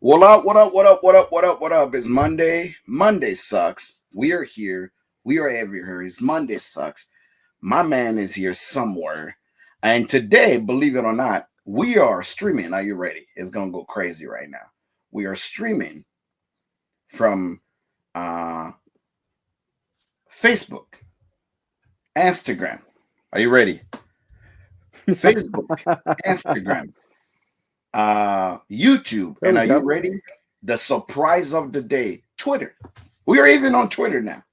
What up? What up? What up? What up? What up? What up? It's Monday. Monday sucks. We are here. We are everywhere. It's Monday sucks. My man is here somewhere. And today, believe it or not, we are streaming. Are you ready? It's gonna go crazy right now. We are streaming from uh Facebook, Instagram. Are you ready? Facebook, Instagram, YouTube, There and we are you go. ready? The surprise of the day, Twitter. We are even on Twitter now.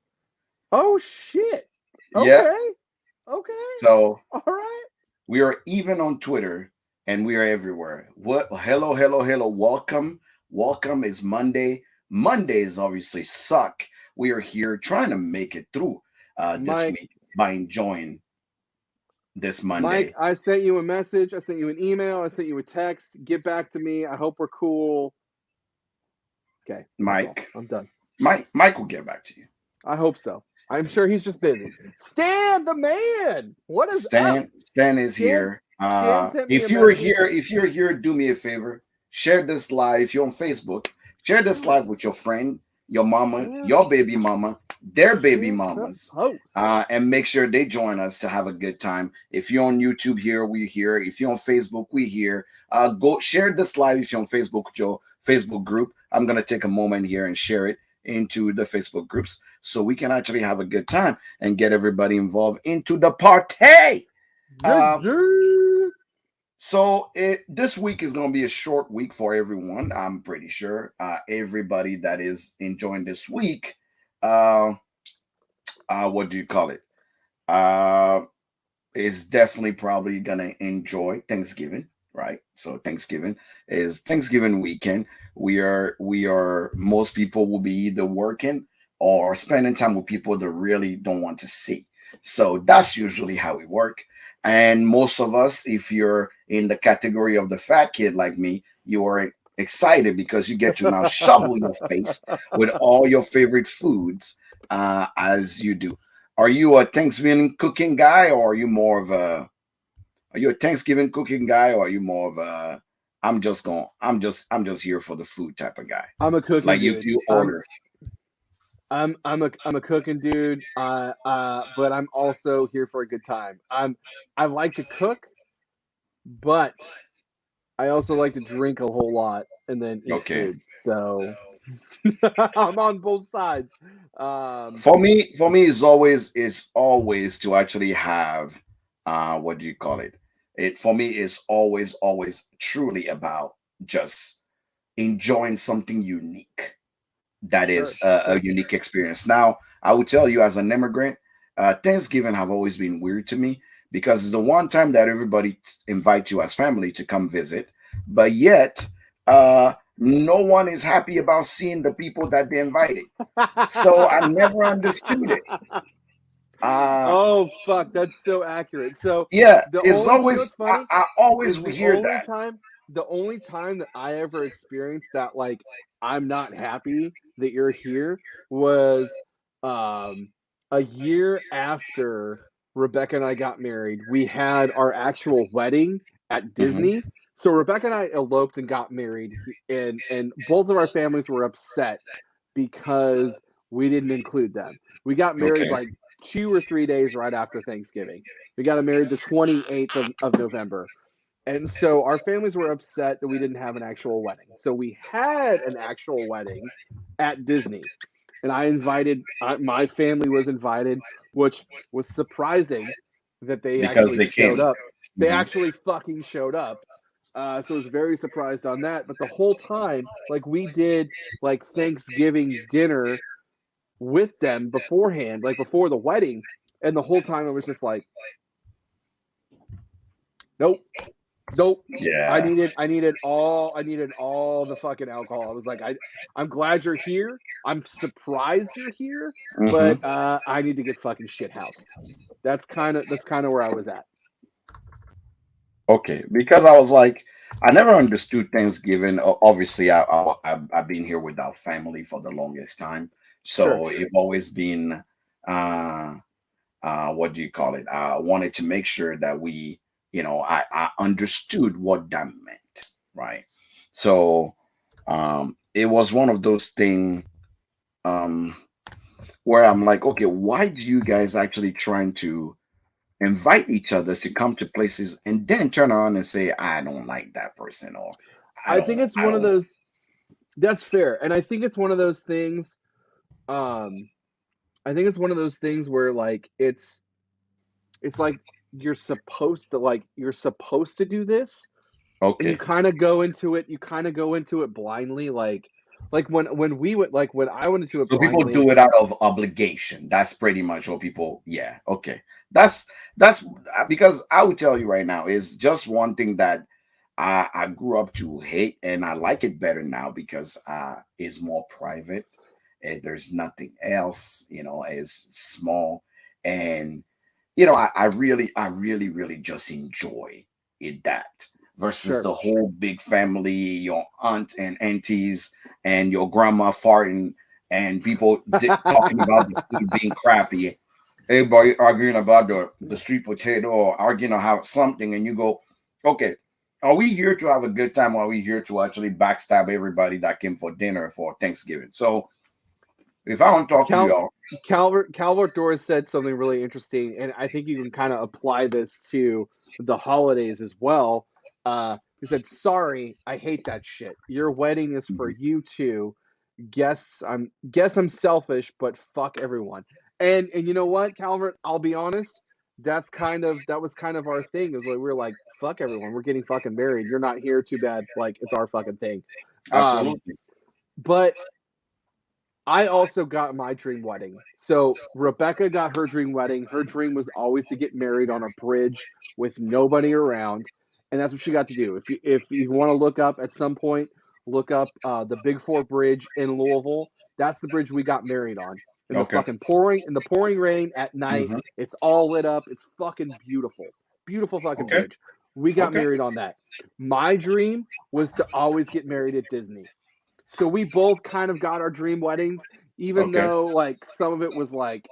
Oh shit. Yeah. Okay. Okay. So All right. we are even on Twitter and we are everywhere. What? Hello, hello, hello. Welcome. Welcome. Is Monday. Mondays obviously suck. We are here trying to make it through this Mike, week by enjoying this Mike, Monday. I sent you a message. I sent you an email. I sent you a text. Get back to me. I hope we're cool. Okay. That's all. Mike. I'm done. Mike will get back to you. I hope so. I'm sure he's just busy. Stan, the man. What is up? Stan is Stan, here. Stan sent me a If you're here, message. if you're here, do me a favor. Share this live. If you're on Facebook, share this live with your friend, your mama, Share, your baby mama, their baby share the mamas, post. and make sure they join us to have a good time. If you're on YouTube here, we here. If you're on Facebook, we here. Go share this live if you're on Facebook with your Facebook group. I'm gonna take a moment here and share it into the Facebook groups so we can actually have a good time and get everybody involved into the party. Yeah, Uh, yeah. this week is going to be a short week for everyone. I'm pretty sure everybody that is enjoying this week. Uh, what do you call it? Uh, is definitely probably gonna enjoy Thanksgiving, right? So Thanksgiving weekend. We are most people will be either working or spending time with people that really don't want to see. So that's usually how we work. And most of us, if you're in the category of the fat kid like me, you are excited because you get to now shovel your face with all your favorite foods as you do. Are you a Thanksgiving cooking guy, or are you a Thanksgiving cooking guy, or are you more of a I'm just here for the food type of guy? I'm a cooking Like you dude. you I'm order. I'm a cooking dude. But I'm also here for a good time. I like to cook, but I also like to drink a whole lot and then eat Okay. food. So I'm on both sides. Um, For me it's always to actually have what do you call it? It for me is always truly about just enjoying something unique that sure, is a sure. unique experience. Now, I would tell you as an immigrant, Thanksgiving have always been weird to me because it's the one time that everybody invites you as family to come visit, but yet no one is happy about seeing the people that they invited. So I never understood it. Uh, Oh fuck, that's so accurate. So yeah, the it's only you know always what's funny I always is hear that. the only time that I ever experienced that like I'm not happy that you're here was um a year after Rebecca and I got married. We had our actual wedding at Hmm. Disney. So Rebecca and I eloped and got married and both of our families were upset because we didn't include them. We got married Okay. like 2 or 3 days right after Thanksgiving. We got married the 28th of November. And so our families were upset that we didn't have an actual wedding. So we had an actual wedding at Disney. And my family was invited, which was surprising that they Because actually they showed came. up. They Hmm. actually fucking showed up. So I was very surprised on that. But the whole time, like we did like Thanksgiving dinner with them beforehand, like before the wedding. And the whole time it was just like, nope, nope. Yeah. I needed all the fucking alcohol. I was like, I'm glad you're here. I'm surprised you're here, Hmm. but I need to get fucking shit housed. That's kind of where I was at. Okay, because I was like, I never understood Thanksgiving. Obviously, I've been here without family for the longest time, Sure, so sure. it's always been uh what do you call it? I wanted to make sure that I understood what that meant, right? So It was one of those things um, where I'm like, okay, why do you guys actually trying to invite each other to come to places and then turn around and say, I don't like that person, or I think it's I one of don't. those. That's fair, and I think it's one of those things. Um, I think it's one of those things where like it's like you're supposed to do this, and you Okay. kind of go into it. You kind of go into it blindly, like when we went like when I went into it So people blindly. do it out of obligation. That's pretty much what people. Yeah. Okay. That's because I would tell you right now is just one thing that I grew up to hate, and I like it better now because it's more private. There's nothing else. It's small, and I really just enjoy it that versus Sure. the whole big family, your aunt and aunties and your grandma farting and people talking about the food being crappy. Everybody arguing about the sweet potato or arguing about something, and you go, okay, are we here to have a good time or are we here to actually backstab everybody that came for dinner for Thanksgiving? So if I don't talk to Cal y'all, Calvert Doris said something really interesting, and I think you can kind of apply this to the holidays as well. He said, "Sorry, I hate that shit. Your wedding is for Mhm. you two. Guess I'm selfish, but fuck everyone." And you know what, Calvert? I'll be honest. That was kind of our thing. Is like we were like, fuck everyone. We're getting fucking married. You're not here. Too bad. Like it's our fucking thing. Um, Absolutely. but I also got my dream wedding. So Rebecca got her dream wedding. Her dream was always to get married on a bridge with nobody around, and that's what she got to do. If you want to look up at some point, look up the Big Four Bridge in Louisville. That's the bridge we got married on. Okay. In the pouring rain at night. Hmm. It's all lit up. It's fucking beautiful. Beautiful fucking Okay. bridge. We got Okay. married on that. My dream was to always get married at Disney. So we both kind of got our dream weddings, even Okay. though like some of it was like,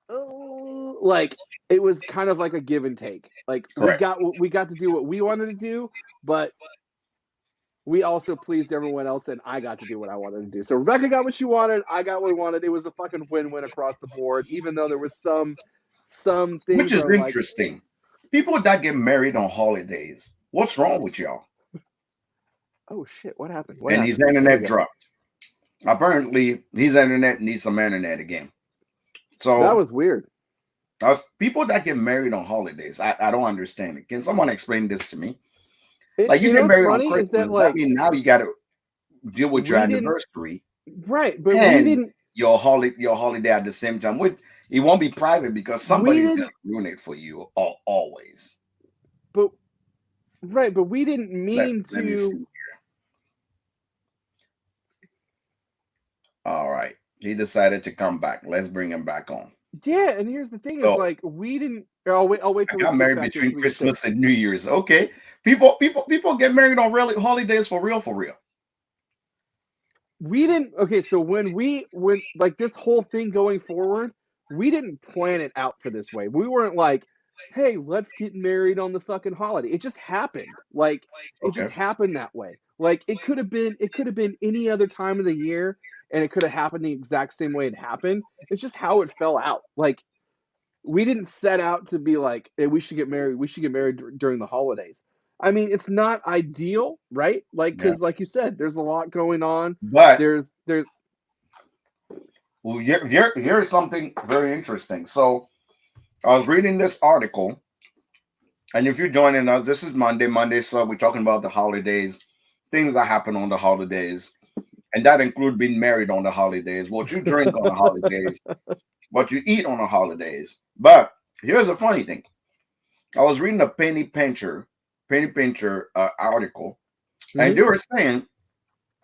oh, like it was kind of like a give and take. Like Correct. we got to do what we wanted to do, but we also pleased everyone else, and I got to do what I wanted to do. So Rebecca got what she wanted, I got what we wanted. It was a fucking win-win across the board, even though there was some Which things is where I'm like, interesting. People that get married on holidays, what's wrong with y'all? oh shit, what happened? What And his happened? There we internet go. dropped. Apparently, his internet needs some internet again. That So, was weird. people that get married on holidays, I don't understand it. Can someone explain this to me? It, Like, you you know get what's married on funny is Christmas, that that like means now you got to deal with your we didn't anniversary right, but we and didn't your holiday at the same time. It won't be private because we somebody's gonna didn't ruin it for you always. but right, but we didn't Let mean let me to. see. All right. He decided to come back. Let's bring him back on. Yeah, and here's the thing is So like we didn't. I'll wait I till he got gets married back in so between we can say Christmas and New Year's. Okay. People get married on really holidays for real, for real. we didn't. Okay, so when like this whole thing going forward, we didn't plan it out for this way. We weren't like, hey, let's get married on the fucking holiday. It just happened. Like it Okay. just happened that way. Like it could have been any other time of the year, and it could have happened the exact same way it happened. It's just how it fell out. Like we didn't set out to be like, hey, we should get married. We should get married during the holidays. I mean, it's not ideal, right? Like, Yeah. because like you said, there's a lot going on. But There's well, here's something very interesting. So I was reading this article, and if you're joining us, this is Monday. Monday, so we're talking about the holidays, things that happen on the holidays, and that include being married on the holidays, what you drink on the holidays, what you eat on the holidays. But here's the funny thing. I was reading a penny pincher article, and Mhm. they were saying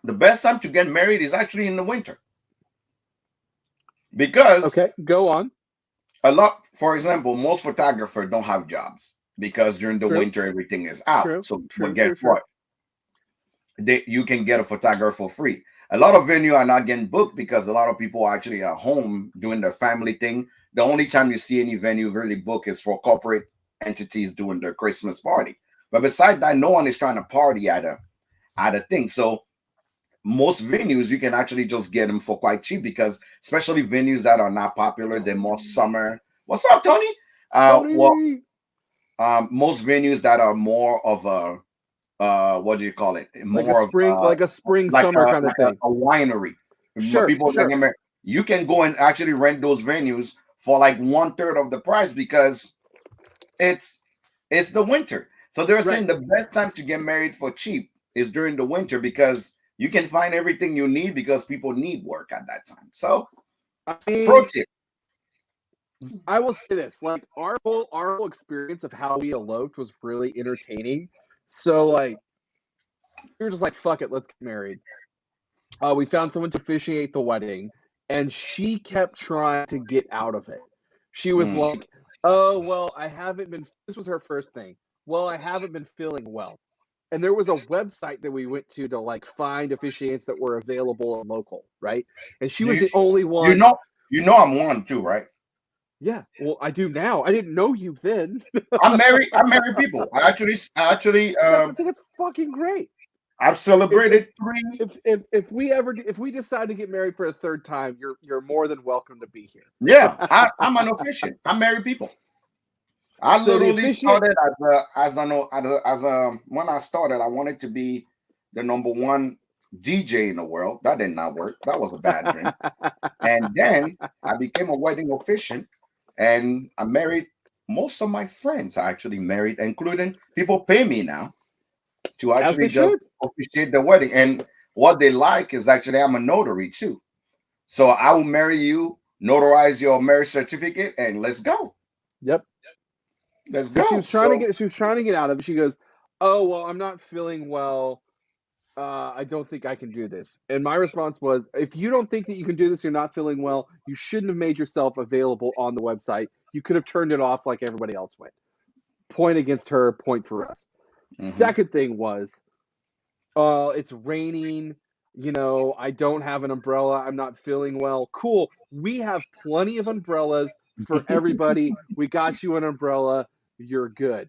the best time to get married is actually in the winter because Okay, go on. for example, most photographers don't have jobs because during the True, winter everything is out. true, So, but true, guess true, true. what? You can get a photographer for free. A lot of venue are not getting booked because a lot of people are actually at home doing their family thing. The only time you see any venue really book is for corporate entities doing their Christmas party. But besides that, no one is trying to party at a thing. So most venues you can actually just get them for quite cheap, because especially venues that are not popular, they're more summer. What's up, Tony? Well, Tony, most venues that are more of a what do you call it? More of like a spring like summer kind of like thing. a winery. Sure, People that sure. get married, you can go and actually rent those venues for like 1/3 of the price, because it's it's the winter. So they're Right. saying the best time to get married for cheap is during the winter, because you can find everything you need, because people need work at that time. So I pro mean, tip. I will say this: like our whole experience of how we eloped was really entertaining. So like we were just like, fuck it, let's get married. We found someone to officiate the wedding, and she kept trying to get out of it. She was Mm. like, "Oh well, I haven't been." This was her first thing. Well, I haven't been feeling well, and there was a website that we went to like find officiants that were available and local, right? And she was You the only you one. know you know I'm one too, right? Yeah, well, I do now. I didn't know you then. I'm married. I marry people. I actually I think it's fucking great. I've If if celebrated three. if we decide to get married for a third time, you're more than welcome to be here. Yeah, I'm an officiant. I marry people. I So the literally officiant, started as a when I started, I wanted to be the number one DJ in the world. That did not work. That was a bad dream. And then I became a wedding officiant, and I married most of my friends. I actually married, including people pay me now to as they actually just should. officiate the wedding. And what they like is actually I'm a notary too. So I will marry you, notarize your marriage certificate, and let's go. Yep. Let's So she go. was trying to So get she was trying to get out of it. She goes, "Oh well, I'm not feeling well. I don't think I can do this." And my response was, "If you don't think that you can do this, you're not feeling well. You shouldn't have made yourself available on the website. You could have turned it off like everybody else went." Point against her, point for us. mhm. Second thing was, it's raining. I don't have an umbrella. I'm not feeling well. Cool. We have plenty of umbrellas for everybody. We got you an umbrella. You're good.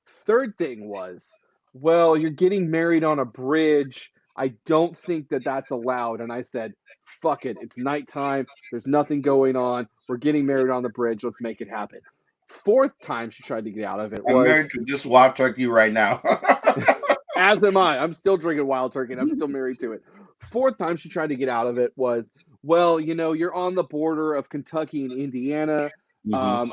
Third thing was, well, you're getting married on a bridge. I don't think that that's allowed. And I said, fuck it. It's nighttime. There's nothing going on. We're getting married on the bridge. Let's make it happen. Fourth time she tried to get out of it I'm was, married to this wild turkey right now. as am I. I'm still drinking wild turkey and I'm still married to it. Fourth time she tried to get out of it was, well, you're on the border of Kentucky and Indiana. Mhm,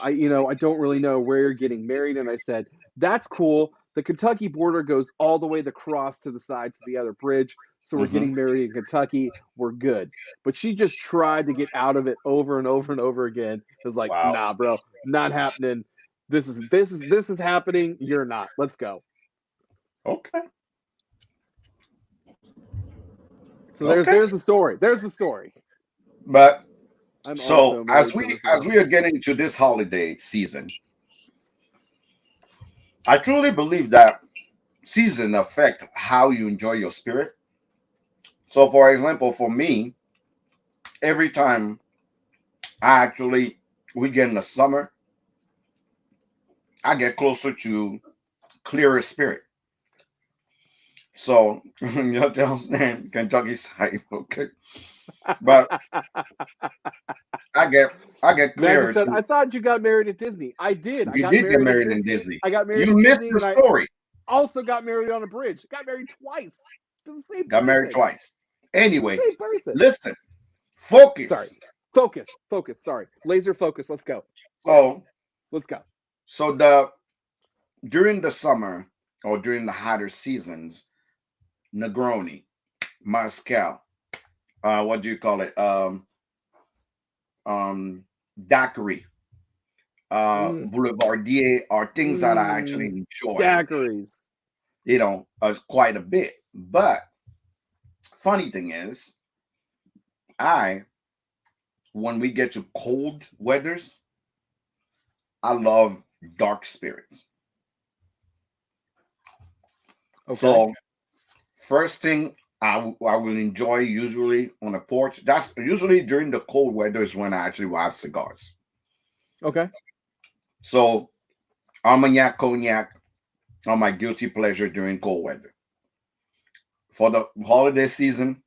I don't really know where you're getting married. And I said, that's cool. The Kentucky border goes all the way across to the side to the other bridge. So we're mhm. getting married in Kentucky. We're good. But she just tried to get out of it over and over and over again. It was like, Wow. nah, bro, not happening. This is happening. You're not. Let's go. Okay. So there's Okay. there's the story. There's the story. But I'm so also as married to we this as woman. we are getting to this holiday season, I truly believe that season affect how you enjoy your spirit. So for example, for me, every time we get in the summer, I get closer to clearer spirit. So you have to understand Kentucky side, okay? But I get I get Maggie clearer said, to "I thought you got married at Disney." I did. I you got did get married at married in Disney. Disney. I got married You at missed Disney, the and I story. also got married on a bridge. Got married twice to the same Got married person. twice. Anyway, Same person. listen, Sorry. focus. Focus. Focus. Sorry. Laser focus. Let's go. So Let's go. so the during the summer or during the hotter seasons, Negroni, Moscow, what do you call it? Um, Daiquiri, Mm, Boulevardier are things that I actually mm, enjoy, daiquiris. quite a bit. But funny thing is, I when we get to cold weathers, I love dark spirits. Okay. So first thing I will enjoy usually on a porch. That's usually during the cold weather is when I actually will have cigars. Okay. So Armagnac cognac are my guilty pleasure during cold weather. For the holiday season,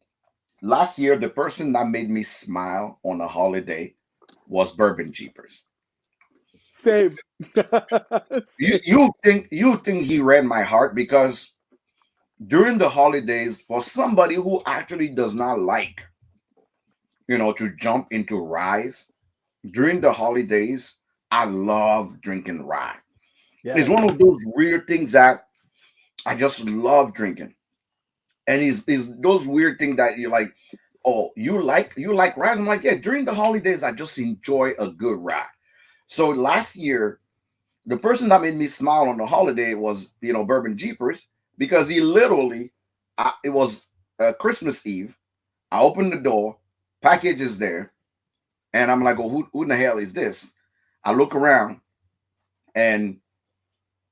Last year, the person that made me smile on a holiday was Bourbon Jeepers. Same. You Same. you think he read my heart because during the holidays, for somebody who actually does not like, to jump into ryes during the holidays, I love drinking rye. It's Yes. one of those weird things that I just love drinking. And it's those weird things that you're like, oh, you like rye? I'm like, yeah, during the holidays, I just enjoy a good rye. So last year, the person that made me smile on the holiday was, Bourbon Jeepers, because he literally, it was Christmas Eve. I opened the door, package is there, and I'm like, oh, who in the hell is this? I look around, and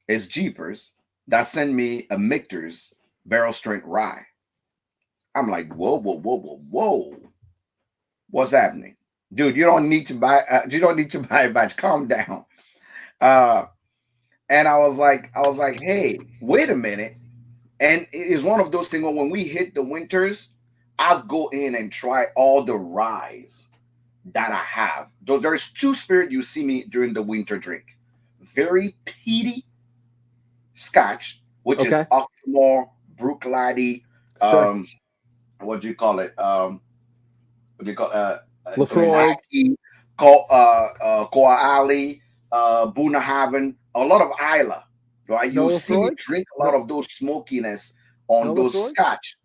it's Jeepers that sent me a Michter's barrel strength rye. I'm like, whoa, whoa, whoa, whoa, whoa, what's happening, dude? You don't need to buy. You don't need to buy a batch. Calm down. Uh, and I was like, hey, wait a minute. And it is one of those things where when we hit the winters, I'll go in and try all the ryes that I have. Though there's two spirit you see me during the winter drink. Very peaty scotch, which is Okay. Ockmore, Brook Sure. um, what do you call it? What do you call Lefroy. Glenaki, Koa'ali, Bunahaven, a lot of Isla. Right? No You see me Lefroy. drink a lot No. of those smokiness on No those Lefroy. scotch.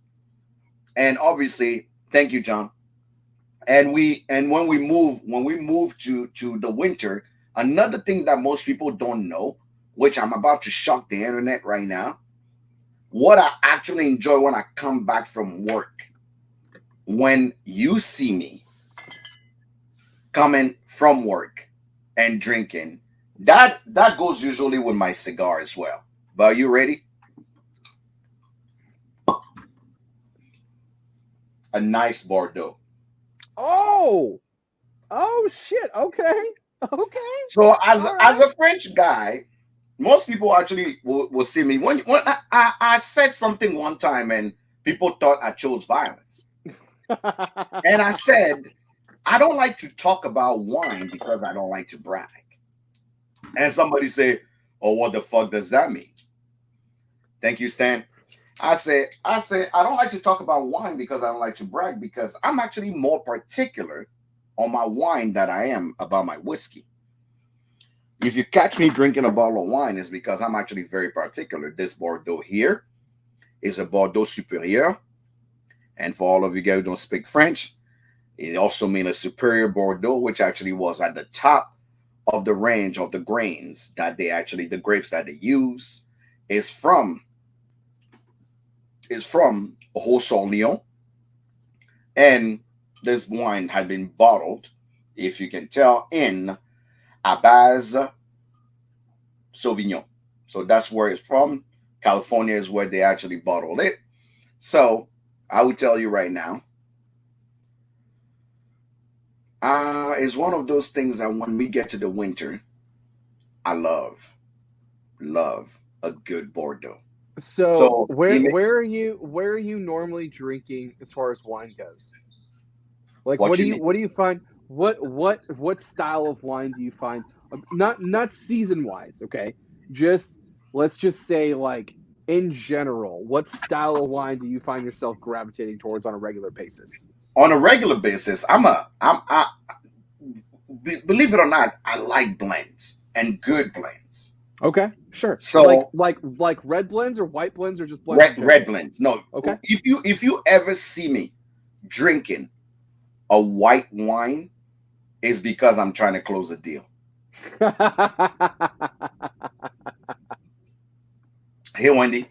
And obviously, thank you, John. And when we move to the winter, another thing that most people don't know, which I'm about to shock the internet right now, what I actually enjoy when I come back from work, when you see me coming from work and drinking, that goes usually with my cigar as well. But are you ready? A nice Bordeaux. Oh. Oh shit. Okay. Okay. So as All as right. a French guy, most people actually will see me when I said something one time and people thought I chose violence. And I said, I don't like to talk about wine because I don't like to brag. And somebody say, oh, what the fuck does that mean? Thank you, Stan. I say, I don't like to talk about wine because I don't like to brag because I'm actually more particular on my wine than I am about my whiskey. If you catch me drinking a bottle of wine, it's because I'm actually very particular. This Bordeaux here is a Bordeaux Superieur. And for all of you guys who don't speak French, it also means a Superior Bordeaux, which actually was at the top of the range of the grains that the grapes that they use is from Rosol Lyon. And this wine had been bottled, if you can tell, in Abaz Sauvignon. So that's where it's from. California is where they actually bottled it. So I would tell you right now, it's one of those things that when we get to the winter, I love a good Bordeaux. So So where are you normally drinking as far as wine goes? Like what you mean? what do you find what style of wine do you find, not season wise, okay? Just let's just say like in general, what style of wine do you find yourself gravitating towards on a regular basis? On a regular basis, believe it or not, I like blends and good blends. Okay, sure. So Like red blends or white blends or just blends in red general? blends. No, Okay. if you ever see me drinking a white wine, it's because I'm trying to close a deal. Hey, Wendy,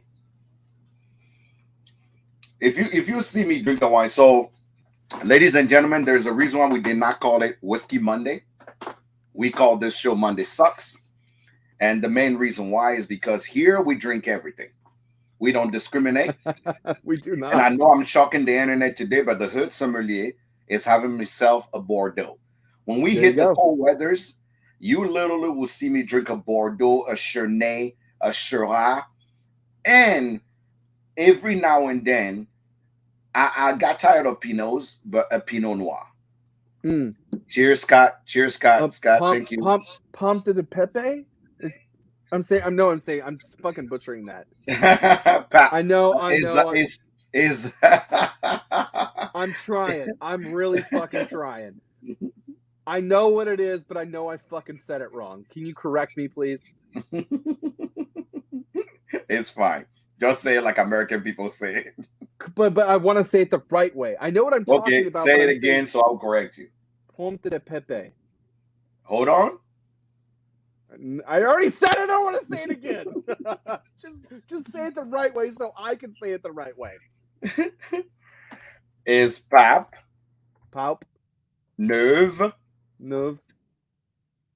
if you see me drink the wine, so ladies and gentlemen, there's a reason why we did not call it Whiskey Monday. We call this show Monday Sucks. And the main reason why is because here we drink everything. We don't discriminate. We do And I not. know I'm shocking the internet today, but the hood sommelier is having myself a Bordeaux. When we There you hit the go. cold weathers, you literally will see me drink a Bordeaux, a Chardonnay, a Shiraz, and every now and then I got tired of Pinots, but a Pinot Noir. Mm. Cheers, Scott. Cheers, Scott. Scott, Pump, thank you. pump de Pepe is. I'm saying. I'm saying. I'm fucking butchering that. Pat I know. is I'm trying. I'm really fucking trying. I know what it is, but I know I fucking said it wrong. Can you correct me, please? It's fine. Just say it like American people say it. But I want to say it the right way. I know what I'm talking Okay, about. say But it I'm again so I'll correct you. Pompe de Pepe. Hold on. I already said it. I don't want to say it again. just say it the right way so I can say it the right way. Is Pap Paup. Neuve, Neuve.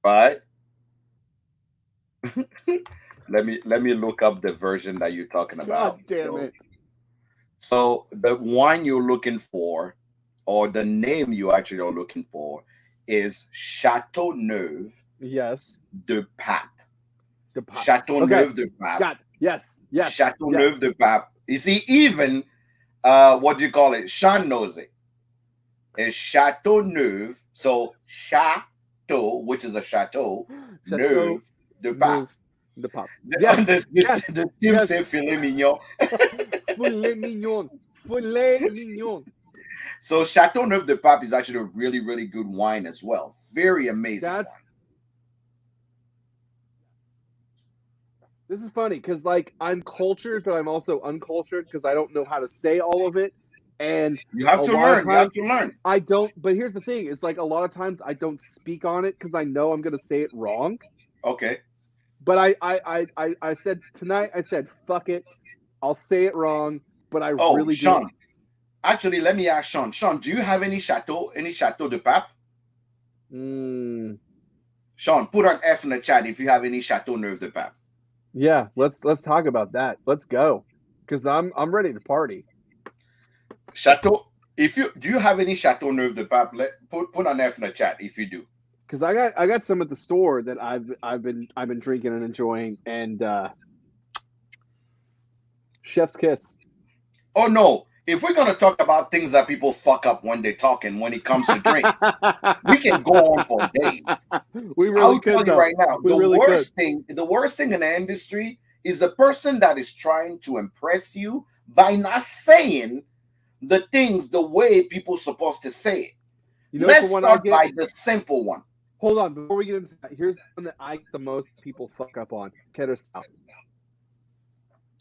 right? let me look up the version that you're talking about. God damn it. So the wine you're looking for, or the name you actually are looking for, is Chateau Neuve Yes. de Pape. De Pape. Chateau Neuve de Pape. God. Yes. Chateau Neuve de Pape. You see, even what do you call it? Sean knows it. It's Chateau Neuve. So Chateau, which is a chateau, Neuve de Pape. De Pape. Yes. The team say filet mignon. Filet mignon. Filet mignon. So Chateau Neuf de Pape is actually a really, really good wine as well. Very amazing. This is funny because, like, I'm cultured, but I'm also uncultured because I don't know how to say all of it. And you have to learn. I don't. But here's the thing: it's like a lot of times I don't speak on it because I know I'm going to say it wrong. Okay. But I said tonight. I said fuck it. I'll say it wrong. But I really Sean. do. Actually, let me ask Sean. Sean, do you have any Chateau de Pape? Sean, put an F in the chat if you have any Chateau Neuf de Pape. Yeah, let's talk about that. Let's go, because I'm ready to party. Chateau. Do you have any Chateau Neuf de Pape? Put an F in the chat if you do. Because I got some at the store that I've been drinking and enjoying, and chef's kiss. Oh no. If we're gonna talk about things that people fuck up when they're talking when it comes to drink, we can go on for days. We really could. I'll tell you right now, the worst thing in the industry is the person that is trying to impress you by not saying the things the way people supposed to say it. Let's start by the simple one. Hold on, before we get into that, here's the one that I get the most people fuck up on: Curacao.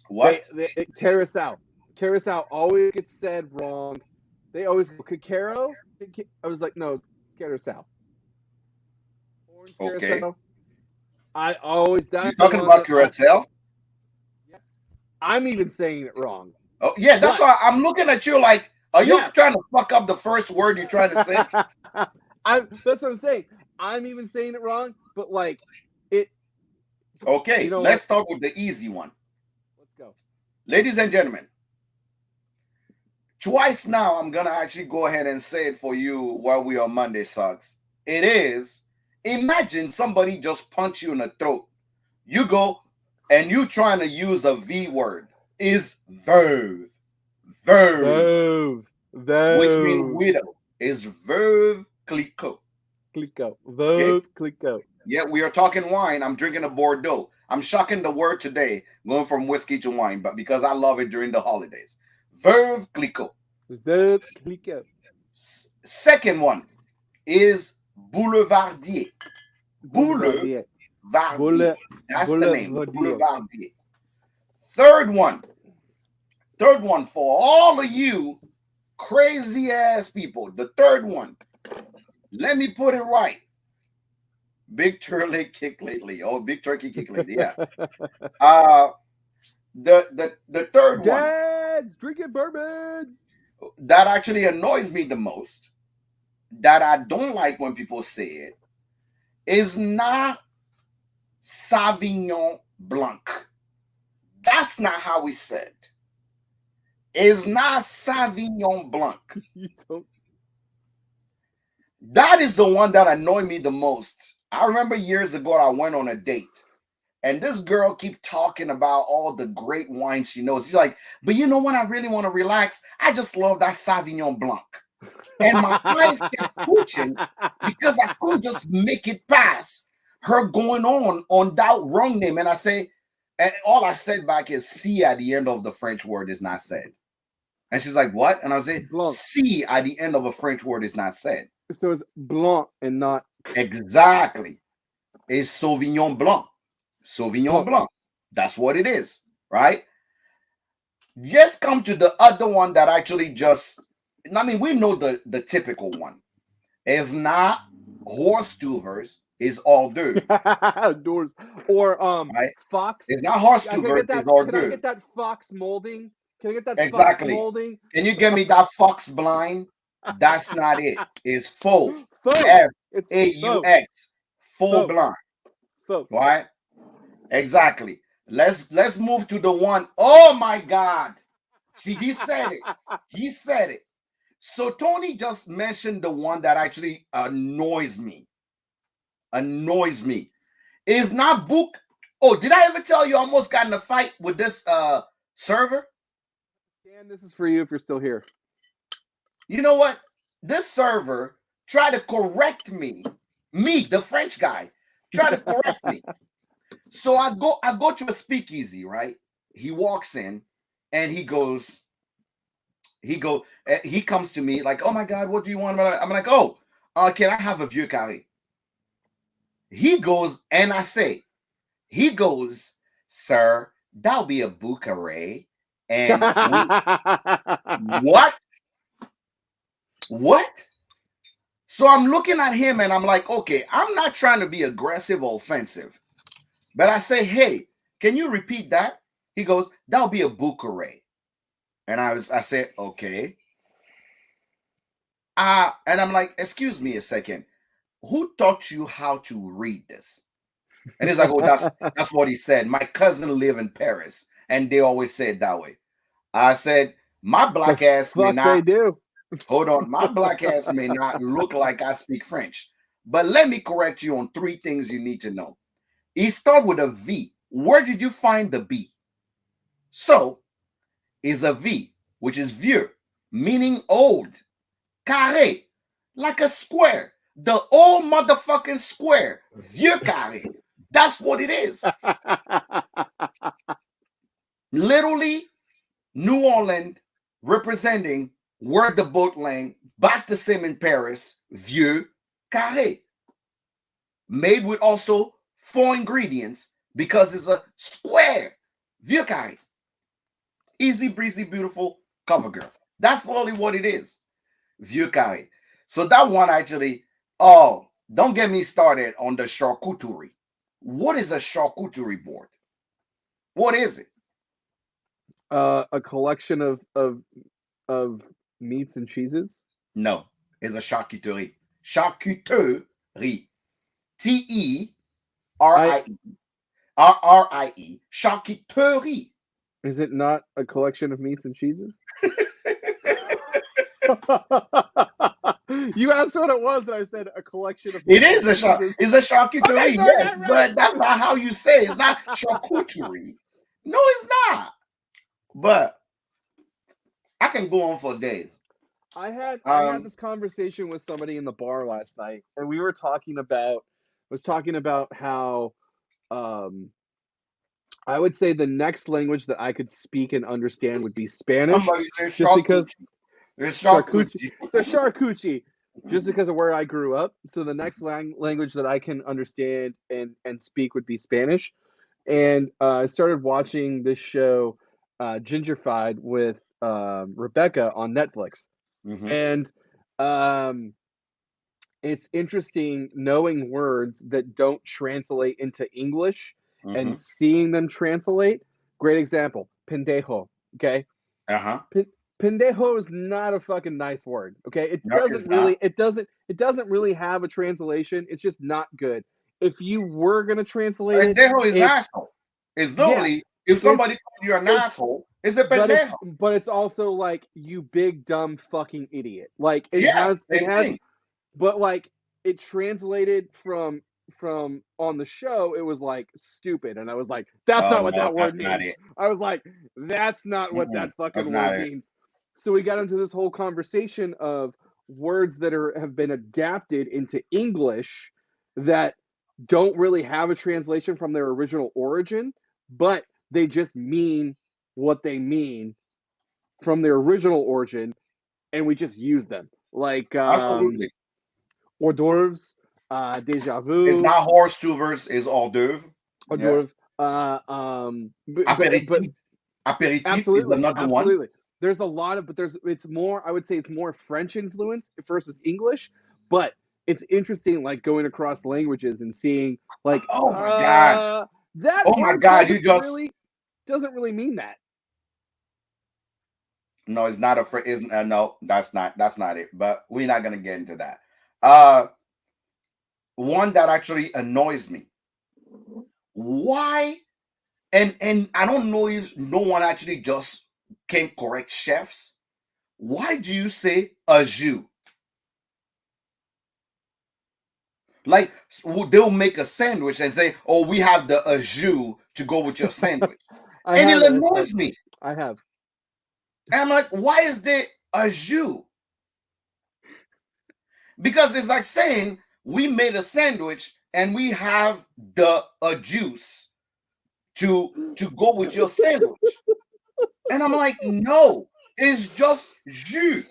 What? Curacao. Curacao always gets said wrong. They always go Cacaro. I was like, no, it's Curacao. Orange okay. Curacao. I always. You talking about Curacao? Yes. I'm even saying it wrong. Oh yeah, that's why I'm looking at you like, are you trying to fuck up the first word you're trying to say? That's what I'm saying. I'm even saying it wrong, but like it. Okay, let's start with the easy one. Let's go, ladies and gentlemen. Twice now, I'm going to actually go ahead and say it for you while we are Monday Sucks. It is, imagine somebody just punch you in the throat. You go and you trying to use a V word. Is verve. Verve. Which means widow. Is verve clicquot. Verve clicquot. Yeah, we are talking wine. I'm drinking a Bordeaux. I'm shocking the word today, going from whiskey to wine, but because I love it during the holidays. Verve clicquot. Verve clicquot. Second one is boulevardier. Boulevardier. That's the name. Boulevardier. Third one for all of you crazy ass people. The third one. Let me put it right. Big turkey kick lately. Oh, big turkey kick lately. Yeah. The third one. Dad's drinking bourbon. That actually annoys me the most. That I don't like when people say it. Is not Sauvignon Blanc. That's not how we said. Is not Sauvignon Blanc. You don't. That is the one that annoyed me the most. I remember years ago I went on a date And this girl keep talking about all the great wine she knows. She's like, but you know when I really want to relax, I just love that Sauvignon Blanc. And my eyes kept twitching because I couldn't just make it past her going on that wrong name. And I say, and all I said back is C at the end of the French word is not said. And she's like, what? And I say, Blanc. C at the end of a French word is not said. So it's blanc and not Exactly. It's Sauvignon Blanc. Sauvignon Blanc. That's what it is, right? Just come to the other one that actually just, I mean, we know the typical one. It's not horse tuvers, it's hors d'oeuvre. doors or Right? fox. It's not horse Can I tuvers, get that? it's hors Can I d'oeuvre. get that fox molding? Can I get that fox Exactly. molding? Can you give me that fox blind? That's not it. It's faux. Faux. It's F-A-U-X. Faux blanc. Faux. Right? Exactly. Let's move to the one. Oh my God. See, he said it. He said it. So Tony just mentioned the one that actually annoys me. Annoys me. Is not book. Oh, did I ever tell you I almost got in a fight with this server? Dan, this is for you if you're still here. You know what? This server tried to correct me. Me, the French guy, tried to correct me. So I go to a speakeasy, right? He walks in and he comes to me like, oh my God, what do you want? I'm like, oh, can I have a vieux carré? He goes, and I say, he goes, sir, that'll be a boucaré. And what? What? So I'm looking at him and I'm like, okay, I'm not trying to be aggressive or offensive. But I say, hey, can you repeat that? He goes, that'll be a boucaré. And I said, okay. And I'm like, excuse me a second. Who taught you how to read this? And he's like, oh, that's what he said. My cousin live in Paris, and they always say it that way. I said, my black ass may not. They do. Hold on, my black ass may not look like I speak French, but let me correct you on 3 things you need to know. It starts with a V. Where did you find the B? So, is a V, which is vieux, meaning old. Carré, like a square. The old motherfucking square. Vieux carré. That's what it is. Literally, New Orleans representing where the boat lane, back the same in Paris, vieux carré. Made with also 4 ingredients because it's a square. Vieux carré. Easy breezy, beautiful cover girl. That's really what it is. Vieux carré. So that one actually, oh, don't get me started on the charcuterie. What is a charcuterie board? What is it? A collection of meats and cheeses? No, it's a charcuterie. Charcuterie. T-E-R-I-E. R-R-I-E. Charcuterie. Is it not a collection of meats and cheeses? You asked what it was, and I said a collection of. It is a charcuterie, Okay, yes, right. but that's not how you say it. It's not charcuterie. No, it's not. But I can go on for days. I had this conversation with somebody in the bar last night, and we were talking about how I would say the next language that I could speak and understand would be Spanish, just because it's charcuterie, just because of where I grew up. So the next language that I can understand and speak would be Spanish. And I started watching this show, Gingerfied, with Rebecca on Netflix. Mm-hmm. And it's interesting knowing words that don't translate into English and seeing them translate. Great example, pendejo. Okay. Pendejo is not a fucking nice word. Okay. It doesn't really have a translation. It's just not good. If you were gonna translate it, pendejo is asshole. It's literally if somebody calls you an asshole, it's a pendejo. But it's also like, you big dumb fucking idiot. Like it has, but like it translated from from on the show, it was like stupid, and I was like, that's Oh not what no, that that's word not means. it. I was like, that's not what Mm-mm, that fucking that's not word it. means. So we got into this whole conversation of words that have been adapted into English that don't really have a translation from their original origin, but they just mean what they mean from their original origin, and we just use them. Like Absolutely. hors d'oeuvres, déjà It's vu, not horse tuvers, it's hors d'oeuvre. hors Yeah. d'oeuvre. But Aperitif. Aperitif is absolutely, another one. absolutely. There's a lot of, but there's it's more. I would say it's more French influence versus English, but it's interesting, like going across languages and seeing, like, Oh my God. that Oh my word God. You just doesn't really mean that. no, it's not a is no, that's not it. But we're not gonna get into that. Uh one that actually annoys me. Why? And I don't know if no one actually just can correct chefs. Why do you say a jus? Like they'll make a sandwich and say, "Oh, we have the au jus to go with your sandwich," I and it have, and it's like annoys me. I have. And I'm like, "Why is there a jus?" Because it's like saying we made a sandwich and we have the a juice to go with your sandwich. And I'm like, "No, it's just jus.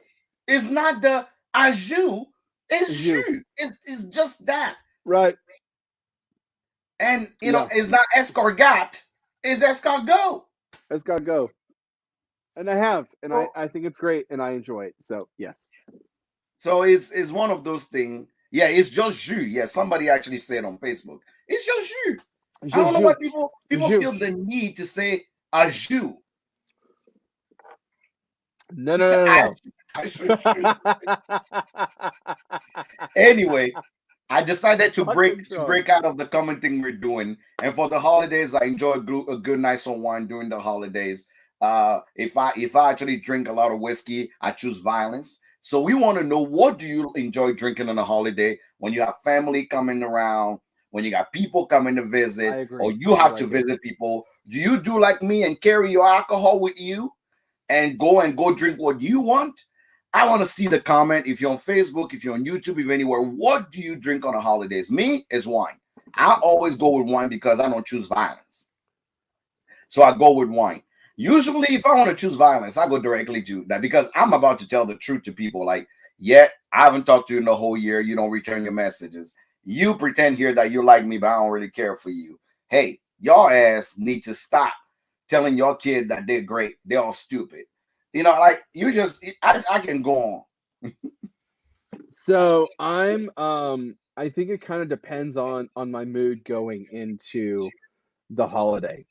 It's not the au jus. It's You jus. It's just that." right? And Yeah, it's not escargot, it's escargot. it's gotta go. And I have, and So, I think it's great, and I enjoy it. So yes, so it's one of those things. Yeah, it's just jus. Yeah, somebody actually said on Facebook, it's just jus. I je don't know joue, why people joue. feel the need to say a jus. No, no, I, no, I no, should jus. Anyway, I decided to fucking break drums. out of the common thing we're doing. And for the holidays, I enjoy a good nice of wine during the holidays. If I actually drink a lot of whiskey, I choose violence. So we want to know, what do you enjoy drinking on a holiday when you have family coming around, when you got people coming to I visit, or agree. you I have to like it. visit people? Do you do like me and carry your alcohol with you and go drink what you want? I want to see the comment. If you're on Facebook, if you're on YouTube, if you're anywhere, what do you drink on the holidays? Me is wine. I always go with wine because I don't choose violence. So I go with wine. Usually, if I want to choose violence, I go directly to that because I'm about to tell the truth to people. Like, yeah, I haven't talked to you in the whole year. You don't return your messages. You pretend here that you like me, but I don't really care for you. Hey, y'all ass need to stop telling your kid that they're great. They're all stupid. Like you just, I can go on. So I think it kind of depends on my mood going into the holiday.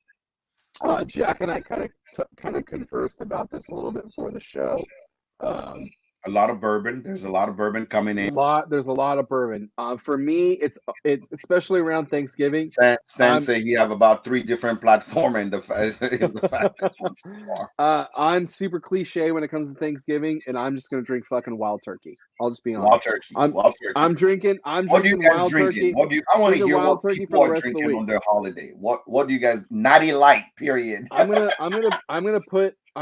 Jack and I kind of conversed about this a little bit before the show. Um, A lot of bourbon. There's a lot of bourbon coming in. there's a lot of bourbon. For me, it's especially around Thanksgiving. Stan I'm say he have about 3 different platforms, and the is the fastest one so far. I'm super cliche when it comes to Thanksgiving, and I'm just gonna drink fucking wild turkey. I'll just be Wild honest. turkey, I'm wild turkey. I'm What are you drinking guys wild drinking? turkey. I want to Drinking hear wild what turkey for people the are rest of the drinking week. on their holiday. What do you guys? Natty light. Period. I'm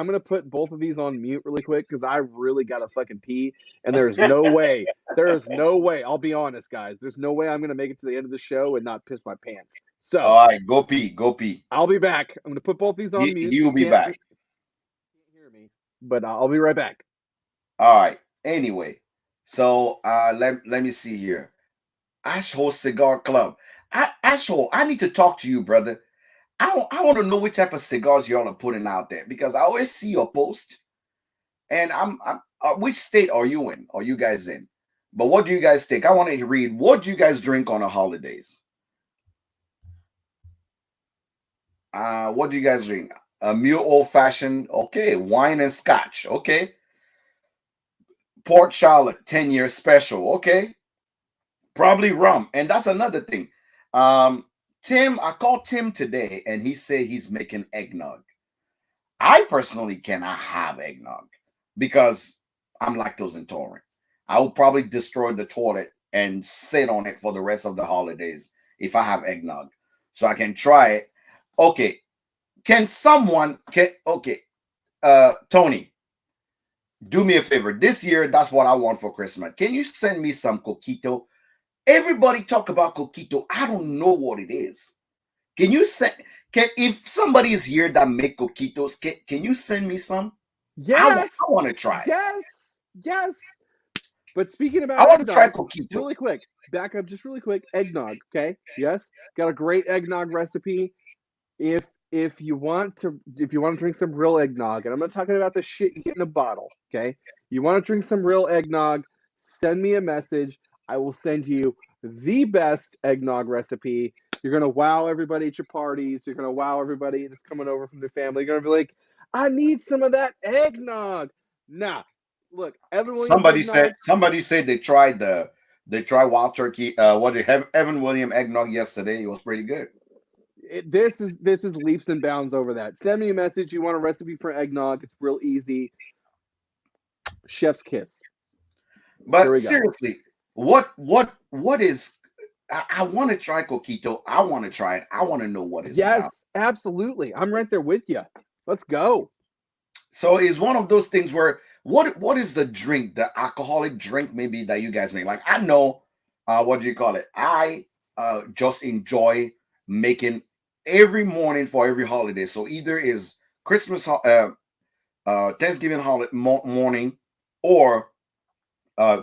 gonna put both of these on mute really quick because I really gotta fucking pee, and there is no way. I'll be honest, guys. There's no way I'm gonna make it to the end of the show and not piss my pants. So All right, go pee, go pee. I'll be back. I'm gonna put both these on mute He so will be back. you can't hear me, but I'll be right back. All right. Anyway, so let me see here. Ashhole Cigar Club. Ashhole, I need to talk to you, brother. I want to know which type of cigars y'all are putting out there because I always see your post, and I'm which state are you in? Are you guys in? But what do you guys think? I want to read. What do you guys drink on the holidays? What do you guys drink? A mule old fashioned. Okay, wine and scotch. Okay, Port Charlotte 10-year special. Okay, probably rum, and that's another thing. I called Tim today, and he said he's making eggnog. I personally cannot have eggnog because I'm lactose intolerant. I will probably destroy the toilet and sit on it for the rest of the holidays if I have eggnog. So I can try it. Okay. Can someone can okay, Tony, do me a favor. This year, that's what I want for Christmas. Can you send me some coquito? Everybody talk about coquito. I don't know what it is. Can you send can if somebody is here that make coquitos, can you send me some? I Yes, want to try it. yes, yes. But speaking I about want to try eggnog, coquito. really quick, back up just really quick. Eggnog, okay? Yes, got a great eggnog recipe. If you want to drink some real eggnog, and I'm not talking about the shit you get in a bottle, okay? You want to drink some real eggnog, send me a message. I will send you the best eggnog recipe. You're gonna wow everybody at your parties. You're gonna wow everybody that's coming over from their family. You're gonna be like, I need some of that eggnog. Nah, look, Evan Williams eggnog. Somebody said they tried wild turkey. What did Evan William eggnog yesterday? It was pretty good. This is leaps and bounds over that. Send me a message. You want a recipe for eggnog? It's real easy. Chef's kiss. There But we go. seriously, what is? I want to try coquito. I want to try it. I want to know what it's about. Yes, absolutely. I'm right there with you. Let's go. So it's one of those things where what is the drink, the alcoholic drink maybe that you guys make? Like I know, what do you call it? I just enjoy making every morning for every holiday. So either is Christmas, Thanksgiving morning, or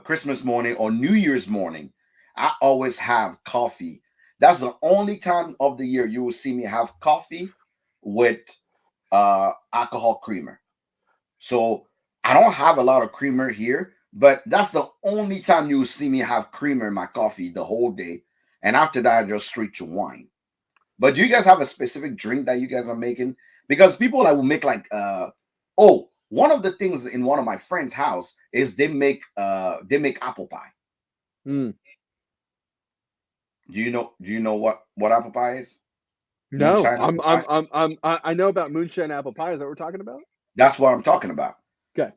Christmas morning or New Year's morning. I always have coffee. That's the only time of the year you will see me have coffee with alcohol creamer. So I don't have a lot of creamer here, but that's the only time you will see me have creamer in my coffee the whole day. And after that, I just straight to wine. But do you guys have a specific drink that you guys are making? Because people that will make like oh, one of the things in one of my friends' house is they make apple pie. Mm. Do you know what apple pie is? No, Moonshine apple pie? I know about moonshine apple pie. Is that what we're talking about? That's what I'm talking about. Okay.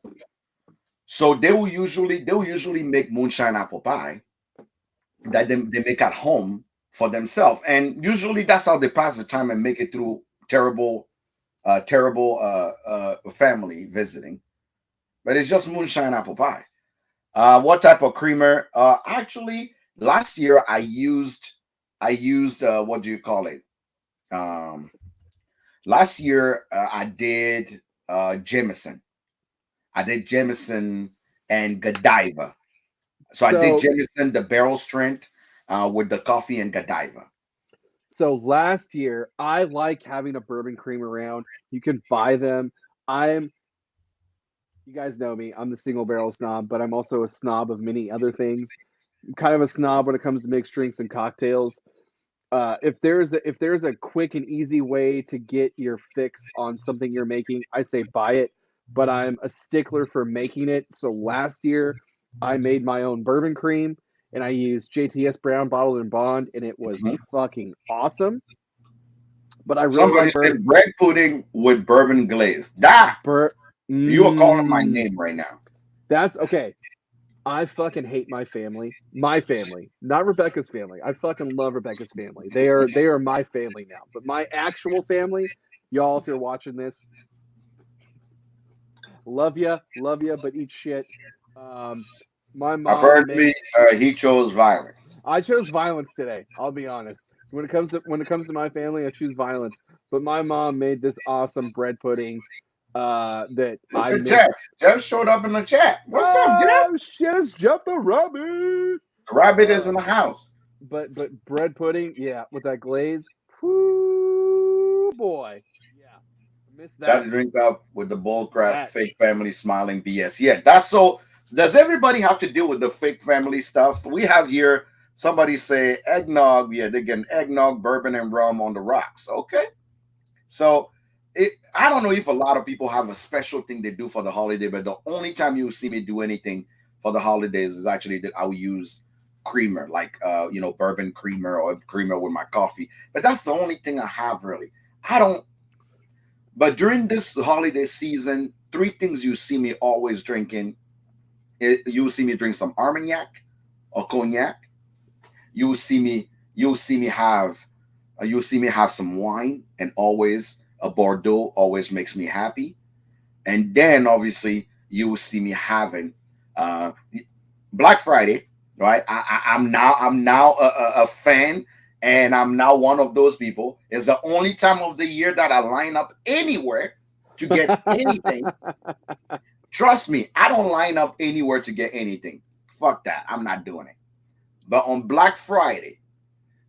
So they will usually make moonshine apple pie that they make at home for themselves. And usually that's how they pass the time and make it through terrible family visiting. But it's just moonshine apple pie. What type of creamer? Actually, last year I used what do you call it? Um, Last year I did Jameson. I did Jameson and Godiva. So I did So Jameson, the barrel strength, with the coffee and Godiva. so last year, I like having a bourbon cream around. You can buy them. I'm You guys know me. I'm the single barrel snob, but I'm also a snob of many other things. I'm kind of a snob when it comes to mixed drinks and cocktails. If there's a quick and easy way to get your fix on something you're making, I say buy it. But I'm a stickler for making it. So last year, I made my own bourbon cream, and I used JTS Brown bottled and bond, and it was Mhm. fucking awesome. But I really Somebody like said bourbon. bread pudding with bourbon glaze. Da! Bur- You are calling my mm, name right now. that's okay. I fucking hate my family. My family, not Rebecca's family. I fucking love Rebecca's family. They are my family now. But my actual family, y'all, if you're watching this, love you, but eat shit. Um, my mom Apparently, makes. he chose violence. I chose violence today. I'll be honest. When it comes to my family, I choose violence. But my mom made this awesome bread pudding that Look I at Jeff. miss. Jeff showed up in the chat. What's up, Jeff? Oh shit! It's Jeff the Rabbit. The rabbit is Uh, in the house. but bread pudding, yeah, with that glaze, whoo boy, yeah, I miss Got to that. drink up with the Miss bullcrap, that. fake family smiling BS. Yeah, that's so. Does everybody have to deal with the fake family stuff? We have here somebody say eggnog. Yeah, they get eggnog, bourbon, and rum on the rocks. Okay. So I don't know if a lot of people have a special thing they do for the holiday, but the only time you see me do anything for the holidays is actually that I'll use creamer, like bourbon creamer or creamer with my coffee. But that's the only thing I have really. I don't. But during this holiday season, three things you see me always drinking. You will see me drink some Armagnac. or cognac. You will see me. You will see me have. You will see me have some wine, and always a Bordeaux always makes me happy. And then obviously you will see me having uh, Black Friday, right? I'm now a fan, and I'm now one of those people. It's the only time of the year that I line up anywhere to get anything. Trust me, I don't line up anywhere to get anything. Fuck that. I'm not doing it. But on Black Friday,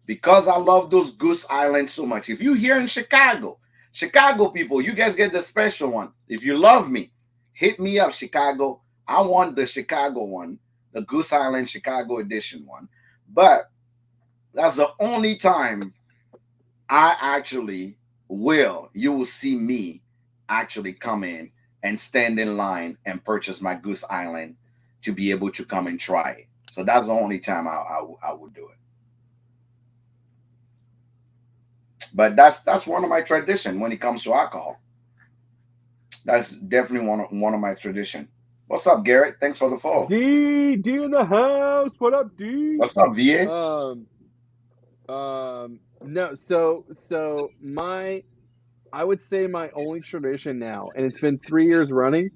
because I love those Goose Islands so much. If you here in Chicago, Chicago people, you guys get the special one. If you love me, hit me up, Chicago. I want the Chicago one, the Goose Island Chicago edition one. But that's the only time I actually you will see me actually come in and stand in line and purchase my Goose Island to be able to come and try it. So that's the only time I would do it. But that's one of my tradition when it comes to alcohol. That's definitely one of my tradition. What's up, Garrett? Thanks for the follow. D in the house. What up, D? What's up, VA? No. So I would say my only tradition now, and it's been 3 years running,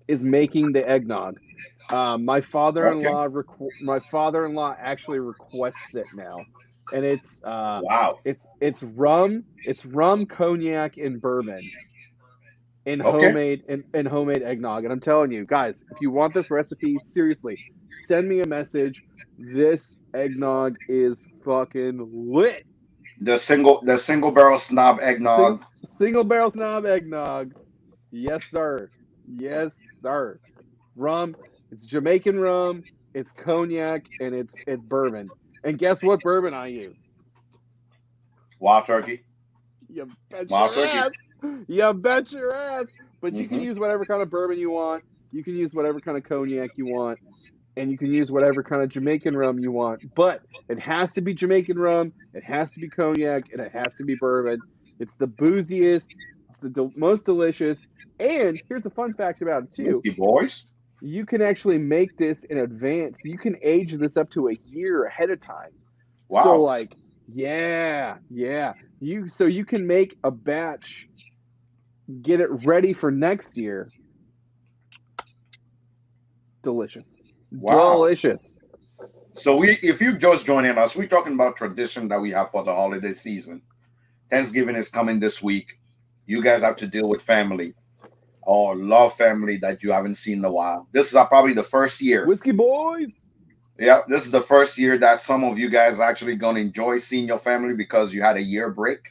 is making the eggnog. My father-in-law actually requests it now, and Wow. it's rum, cognac, and bourbon in Okay. homemade eggnog. And I'm telling you guys, if you want this recipe, seriously, send me a message. This eggnog is fucking lit. The single barrel snob eggnog. Single barrel snob eggnog. Yes, sir. Yes, sir. Rum. It's Jamaican rum. It's cognac, and it's bourbon. And guess what bourbon I use? Wild turkey. You bet Wild your turkey. ass. You bet your ass. But you can Hmm. use whatever kind of bourbon you want. You can use whatever kind of cognac you want. And you can use whatever kind of Jamaican rum you want. But it has to be Jamaican rum. It has to be cognac. And it has to be bourbon. It's the booziest. It's the most delicious. And here's the fun fact about it, too. Whiskey boys. You can actually make this in advance. You can age this up to a year ahead of time. So Wow. like, yeah. You can make a batch, get it ready for next year. Delicious. Wow. Delicious. So if you just joining us, we're talking about tradition that we have for the holiday season. Thanksgiving is coming this week. You guys have to deal with family or love family that you haven't seen in a while. This is probably the first year. Whiskey boys. Yeah, this is the first year that some of you guys are actually going to enjoy seeing your family because you had a year break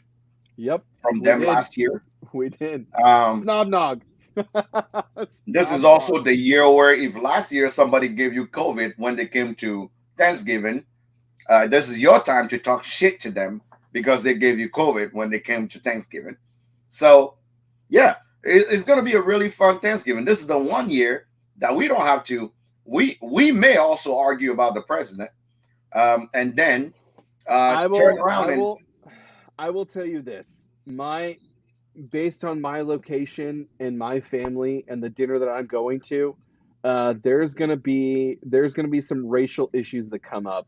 Yep. from We them did. last year. We did. Um, Snob nog. this is also the year where if last year somebody gave you COVID when they came to Thanksgiving, this is your time to talk shit to them because they gave you COVID when they came to Thanksgiving. So, yeah, it's going to be a really fun Thanksgiving. This is the one year that we don't have to. We may also argue about the president, and then turn around and I will tell you this. Based on my location and my family and the dinner that I'm going to, there's gonna be some racial issues that come up.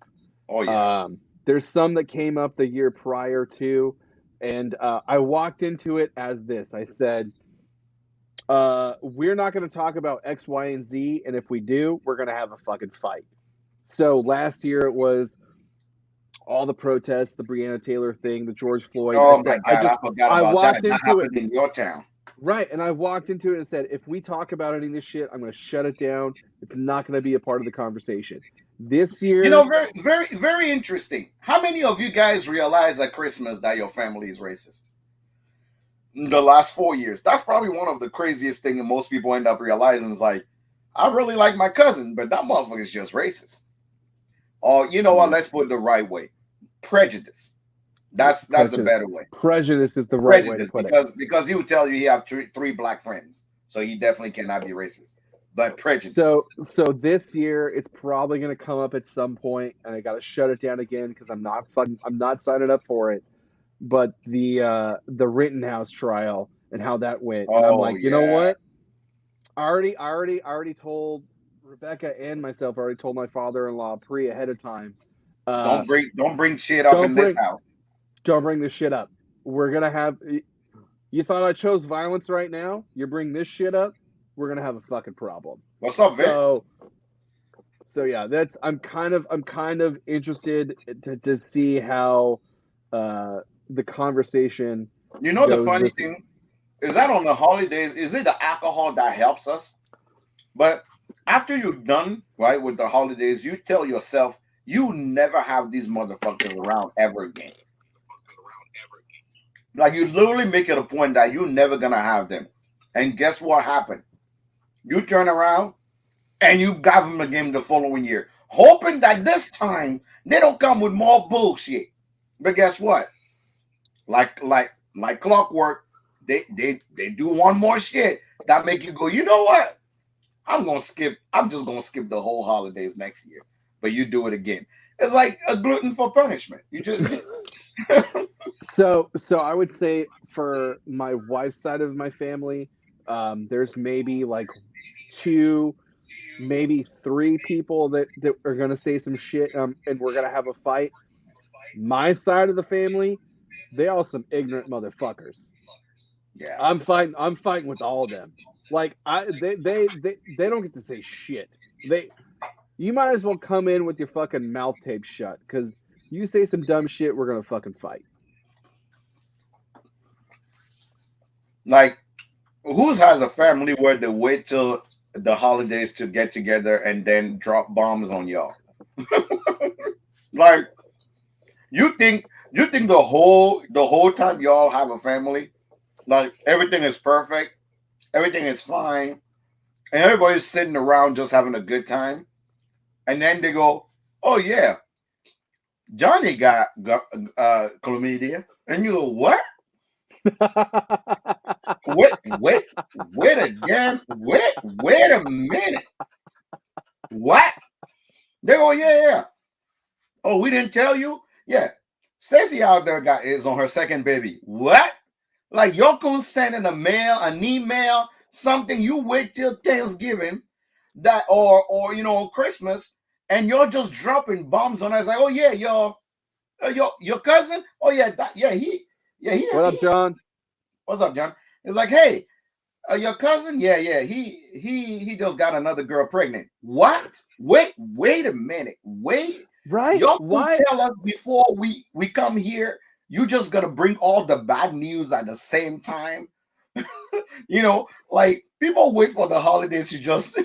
oh yeah, There's some that came up the year prior to, and I walked into it as this. I said, we're not going to talk about X, Y, and Z, and if we do, we're going to have a fucking fight. So last year it was all the protests, the Breonna Taylor thing, the George Floyd. oh my God, I forgot I about that. walked That into it. happened in your town. Right, and I walked into it and said, if we talk about any of this shit, I'm going to shut it down. It's not going to be a part of the conversation. This year, Very, very, very interesting. How many of you guys realize at Christmas that your family is racist? In the last 4 years, that's probably one of the craziest things most people end up realizing is like, I really like my cousin, but that motherfucker is just racist. Or you know what? Let's put it the right way: prejudice. That's the better way. Prejudice is the right way to Prejudice, put it. because he would tell you he have three black friends, so he definitely cannot be racist. But prejudice. So this year it's probably going to come up at some point, and I got to shut it down again because I'm not signing up for it. But the Rittenhouse trial and how that went, and I'm like, you know what? I already told Rebecca and myself already told my father-in-law ahead of time. Don't bring shit up Don't in this bring house. don't bring this shit up. We're gonna have. You thought I chose violence right now? You bring this shit up, we're gonna have a fucking problem. What's up, Vic? So yeah, I'm kind of interested to see how the conversation You know the goes funny this. thing is that on the holidays, is it the alcohol that helps us? But after you're done, right, with the holidays, you tell yourself you never have these motherfuckers around ever again. Like you literally make it a point that you're never gonna have them. And guess what happened? You turn around and you got them again the following year, hoping that this time they don't come with more bullshit. But guess what? Like clockwork, they do one more shit that make you go, you know what? I'm just gonna skip the whole holidays next year. But you do it again. It's like a glutton for punishment. You just So I would say for my wife's side of my family, there's maybe like two, maybe three people that are gonna say some shit, and we're gonna have a fight. My side of the family, they all some ignorant motherfuckers. yeah. I'm fighting with all of them. Like they don't get to say shit. You might as well come in with your fucking mouth taped shut, because you say some dumb shit, we're gonna fucking fight. Like whose has a family where they wait till the holidays to get together and then drop bombs on y'all? Like you think the whole time y'all have a family, like everything is perfect, everything is fine, and everybody's sitting around just having a good time, and then they go, "Oh yeah, Johnny got chlamydia," and you go, "What? Wait again, wait a minute, what?" They go, "Yeah, yeah. Oh, we didn't tell you? Yeah. Stacy out there is on her second baby. What? Like you're gonna send in an email, something you wait till Thanksgiving, that or Christmas, and you're just dropping bombs on us like, oh yeah, your cousin? Oh yeah, What up, he John? what's up, John? It's like, hey, your cousin? Yeah, he just got another girl pregnant. What? Wait a minute. Wait. Right? Y'all could Why? tell us before we come here. You just gonna bring all the bad news at the same time. Like people wait for the holidays to just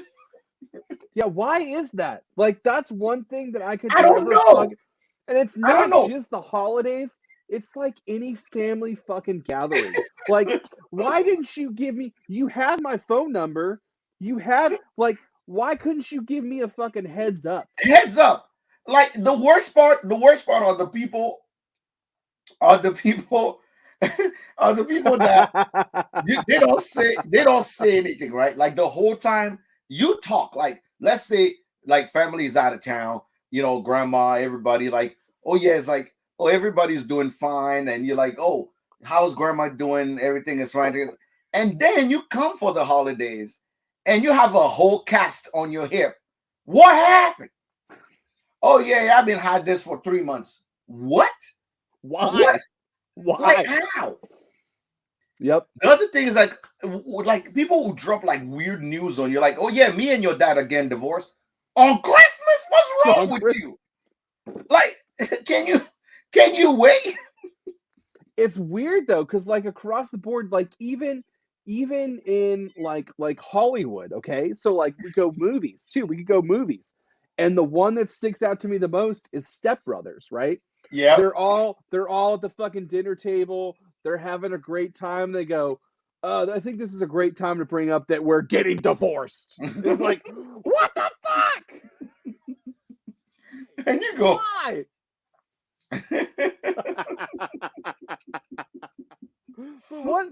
Yeah, why is that? Like, that's one thing that I could I don't never know. fucking. And it's I don't not know. just the holidays. It's like any family fucking gathering. Like, why didn't you give me? You have my phone number. You have like, why couldn't you give me a fucking heads up? Heads up. Like the worst part are the people are the people that they don't say anything, right? Like the whole time you talk, like let's say like family's out of town, grandma, everybody, like, oh yeah, it's like, oh, everybody's doing fine, and you're like, oh, how's grandma doing? Everything is fine. And then you come for the holidays and you have a whole cast on your hip. What happened? Oh yeah, I've been had this for 3 months. What? Why? What? Like Why? how? Yep. The other thing is like people who drop like weird news on you, like, oh yeah, me and your dad are getting divorced on Christmas. What's wrong On with Chris, you? Like, can you wait? it's weird though, because like across the board, like even in like Hollywood, okay? So like we go movies too. We could go movies. And the one that sticks out to me the most is Step Brothers, right? Yep. They're all at the fucking dinner table. They're having a great time. They go, I think this is a great time to bring up that we're getting divorced. It's like, what the fuck? And you go, Why?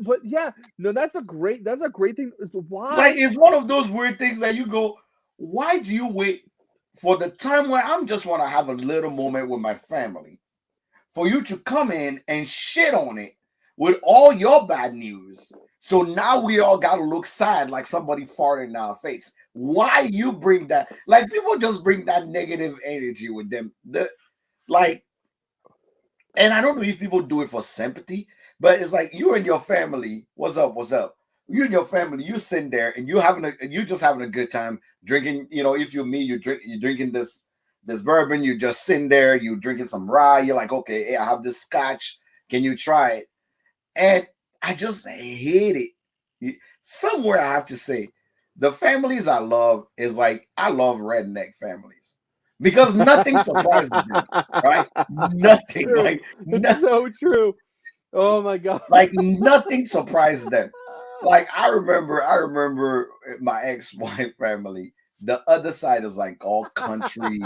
But yeah, no, that's a great thing. So like why? it's one of those weird things that you go, why do you wait for the time where I'm just want to have a little moment with my family for you to come in and shit on it with all your bad news? So now we all got to look sad like somebody farted in our face. Why you bring that? Like people just bring that negative energy with them. Like, and I don't know if people do it for sympathy, but it's like you and your family. What's up? What's up? You and your family. You sitting there and you just having a good time drinking. You know, if you're me, you're drinking this bourbon. You just sitting there. You drinking some rye. You're like, okay, hey, I have this scotch. Can you try it? And I just hate it. Somewhere I have to say, the families I love is like I love redneck families because nothing surprises them, right? It's Nothing, true. like It's no, so true. Oh my God. like nothing surprises them. Like I remember my ex-wife family. The other side is like all country,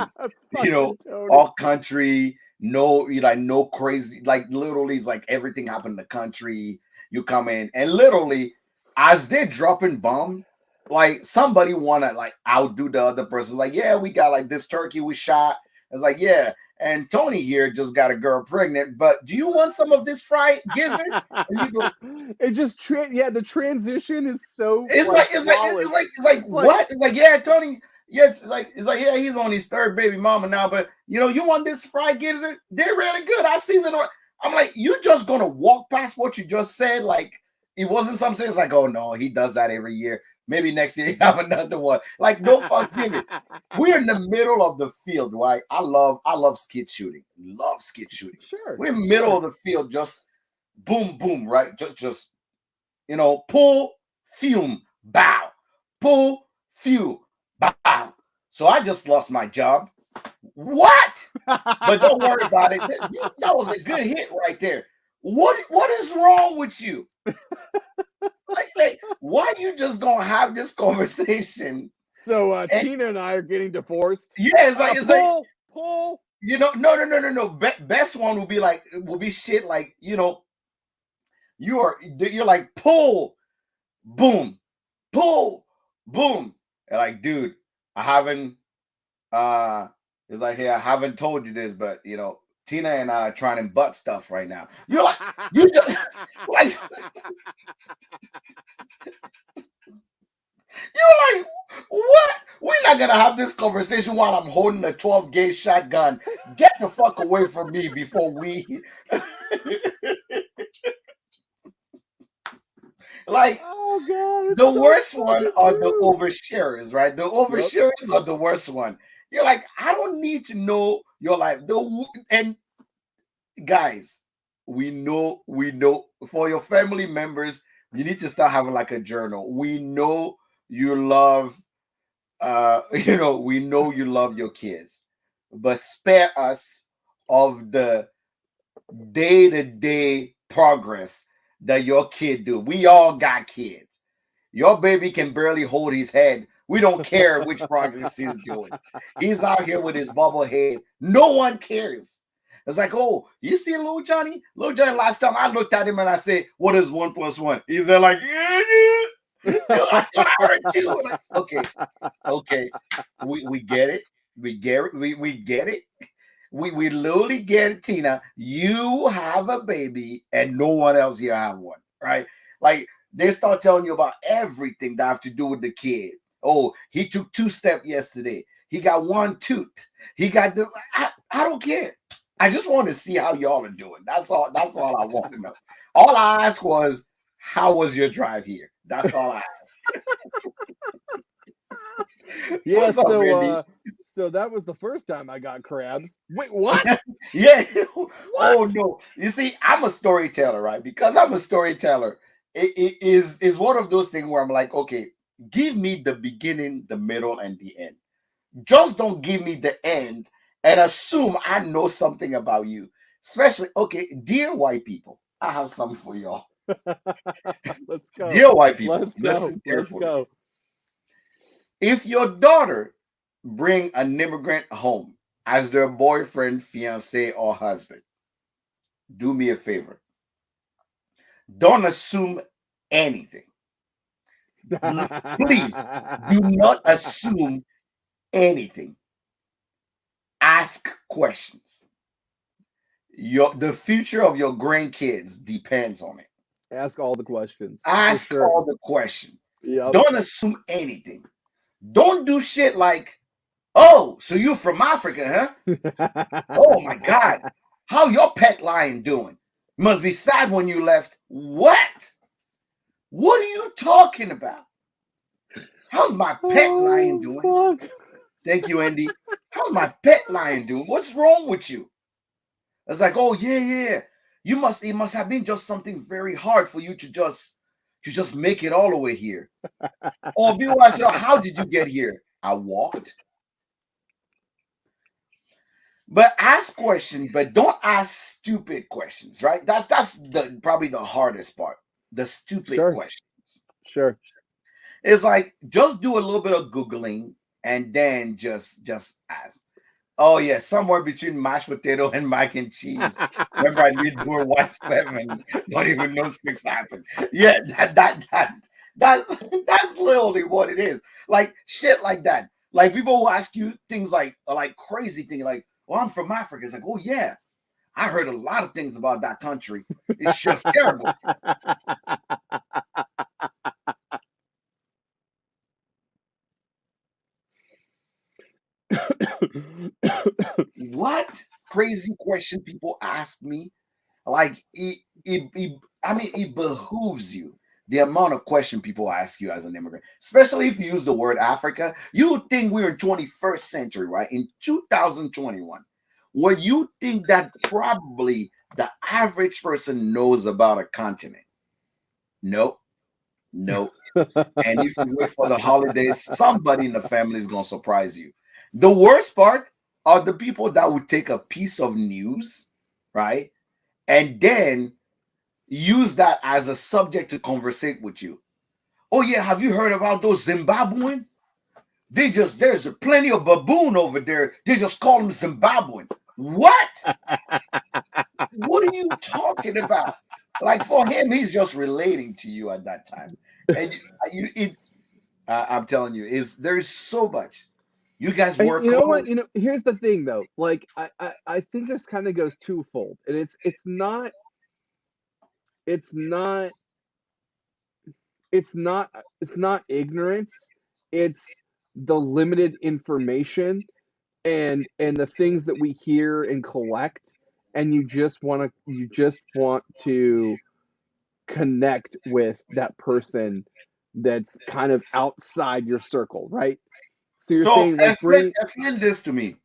you know, Fucking Tony. all country. No, you like no crazy. Like literally, it's like everything happened in the country. You come in and literally, as they're dropping bomb, like somebody wanna like outdo the other person. Like, yeah, we got like this turkey we shot. It's like, yeah, and Tony here just got a girl pregnant. But do you want some of this fried gizzard? And you go, It just yeah, the transition is so it's like like it's like flawless. it's like It's like what? It's like yeah, Tony. Yeah, it's like yeah, he's on his third baby mama now, but you know, you want this fried gizzard? They're really good. I season it. I'm like, you just gonna walk past what you just said? Like it wasn't something. It's like, oh no, he does that every year. Maybe next year he have another one. Like no fucks given. We're in the middle of the field, right? I love skid shooting. Love skid shooting. sure, We're in the middle sure. of the field, just boom, boom, right? Just you know, pull, fume, bow, pull, fume, bow. So I just lost my job. What? But don't worry about it. That was a good hit right there. What is wrong with you? Like why you just gonna have this conversation? So And Tina and I are getting divorced. yeah, it's like Pull. you know, no. Best one will be shit like you know you're like pull, boom, pull, boom. And like, dude, I haven't it's like, hey, I haven't told you this, but you know, Tina and I are trying to butt stuff right now. You're like, you just like you're like, what? We're not gonna have this conversation while I'm holding a 12 gauge shotgun. Get the fuck away from me before we like Oh God, the it's so worst one fucking are the true. oversharers, right? The Yep. oversharers are the worst one. You're like, I don't need to know your life. And guys, we know for your family members, you need to start having like a journal. We know you love you know, we know you love your kids, but spare us of the day-to-day progress that your kid do. We all got kids. Your baby can barely hold his head. We don't care which progress he's doing. He's out here with his bubble head. No one cares. It's like, oh, you see little Johnny? Little Johnny, last time I looked at him and I said, what is 1 + 1? He's there like, yeah. I thought I heard two. Like, okay. We get it. We get it. We get it. We literally get it, Tina. You have a baby and no one else here have one, right? Like they start telling you about everything that have to do with the kid. Oh, he took two-step yesterday. He got one tooth. He got the I don't care. I just want to see how y'all are doing. That's all I want to know. All I asked was, how was your drive here? That's all I asked. Yeah, What's up, Randy? so that was the first time I got crabs. Wait, what? Yeah. Oh What? no. You see, I'm a storyteller, right? Because I'm a storyteller, it is one of those things where I'm like, okay, give me the beginning, the middle, and the end. Just don't give me the end and assume I know something about you. Especially, okay, dear white people, I have something for y'all. Let's go. Dear white people, Let's go. listen Let's carefully. go. If your daughter bring an immigrant home as their boyfriend, fiance, or husband, do me a favor. Don't assume anything. Please do not assume anything. Ask questions. The future of your grandkids depends on it. Ask all the questions for Ask sure. all the questions. Yep. Don't assume anything. Don't do shit like, oh, so you're from Africa, huh? Oh my God. How your pet lion doing? Must be sad when you left. What? What are you talking about? How's my pet lion Oh doing? fuck. Thank you, Andy. How's my pet lion doing? What's wrong with you? It's like, oh yeah. It must have been just something very hard for you to just make it all the way here. Or people ask, how did you get here? I walked. But ask questions, but don't ask stupid questions, right? That's probably the hardest part. The stupid Sure. questions. Sure. It's like just do a little bit of Googling and then just ask. Oh yeah, somewhere between mashed potato and mac and cheese. Remember, I need more wife 7. Don't even know 6 happened. Yeah, that's literally what it is. Like shit like that. Like people will ask you things like crazy things like, "Well, I'm from Africa." It's like, "Oh yeah, I heard a lot of things about that country. It's just terrible." What crazy question people ask me? Like it behooves you the amount of question people ask you as an immigrant, especially if you use the word Africa. You would think we're in 21st century, right? In 2021, where you think that probably the average person knows about a continent. Nope, nope. And if you wait for the holidays, somebody in the family is gonna surprise you. The worst part are the people that would take a piece of news, right? And then use that as a subject to conversate with you. Oh yeah, have you heard about those Zimbabwean? There's plenty of baboon over there. They just call them Zimbabwean. What? What are you talking about? Like for him, he's just relating to you at that time, and I'm telling you, there's so much. You guys And wear you know what? clothes. You know, here's the thing though. Like I think this kind of goes twofold. And it's not it's not ignorance. It's the limited information and the things that we hear and collect, and you just want to connect with that person that's kind of outside your circle, right? So you're So saying like bring. explain this to me,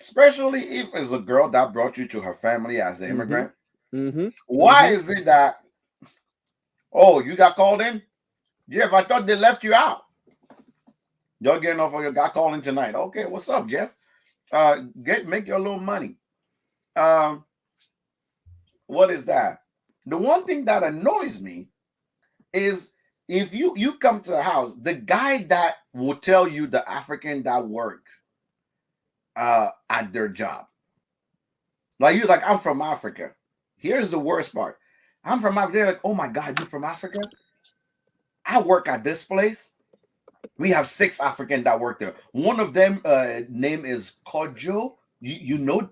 especially if it's a girl that brought you to her family as an Mm-hmm. immigrant. Mm-hmm. Why Mm-hmm. is it that, oh, you got called in? Jeff, I thought they left you out. You're getting off of your got called in tonight. Okay, what's up, Jeff? Make your little money. Um, what is that? The one thing that annoys me is if you come to the house, the guy that will tell you the African that work at their job. Like you're like, I'm from Africa. Here's the worst part. I'm from Africa. They're like, oh my God, you from Africa? I work at this place. We have 6 African that work there. One of them name is Kojo. You know a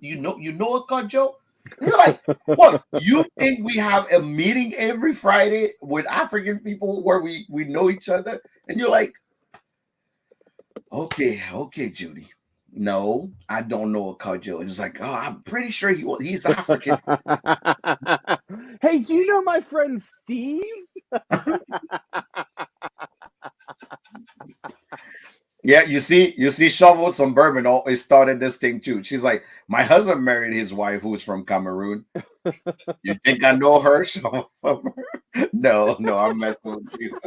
Kojo? And you're like, what? You think we have a meeting every Friday with African people where we know each other? And you're like, okay, Judy. No, I don't know a Kojo. It's like, oh, I'm pretty sure he's African. Hey, do you know my friend Steve? Yeah, you see, shoveled some bourbon. It started this thing too. She's like, my husband married his wife who's from Cameroon. You think I know her? Shovel some No, I'm messing with you.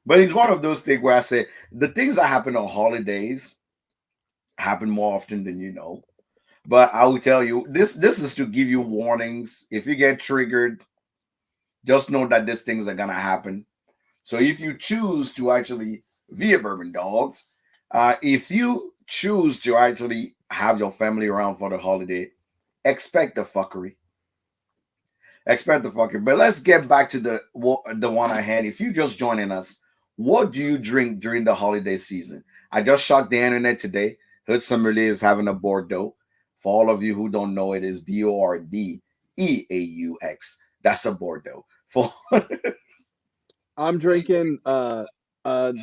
But it's one of those things where I say the things that happen on holidays happen more often than you know. But I will tell you, this is to give you warnings. If you get triggered, just know that these things are gonna happen. So if you choose to actually via bourbon dogs, if you choose to actually have your family around for the holiday, expect the fuckery. Expect the fuckery. But let's get back to the one at hand. If you just joining us, what do you drink during the holiday season? I just shocked the internet today. Heard somebody is having a Bordeaux. For all of you who don't know, it is Bordeaux. That's a Bordeaux. For I'm drinking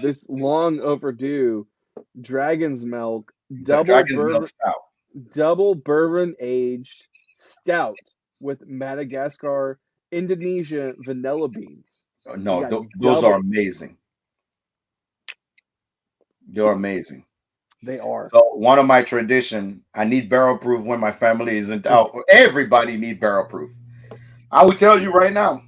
this long overdue Dragon's Milk the Dragon's Milk Stout. double bourbon aged stout with Madagascar, Indonesia vanilla beans. You No, got those are double. amazing. They're amazing. They are. So one of my tradition, I need barrel proof when my family isn't out. Everybody need barrel proof. I will tell you right now,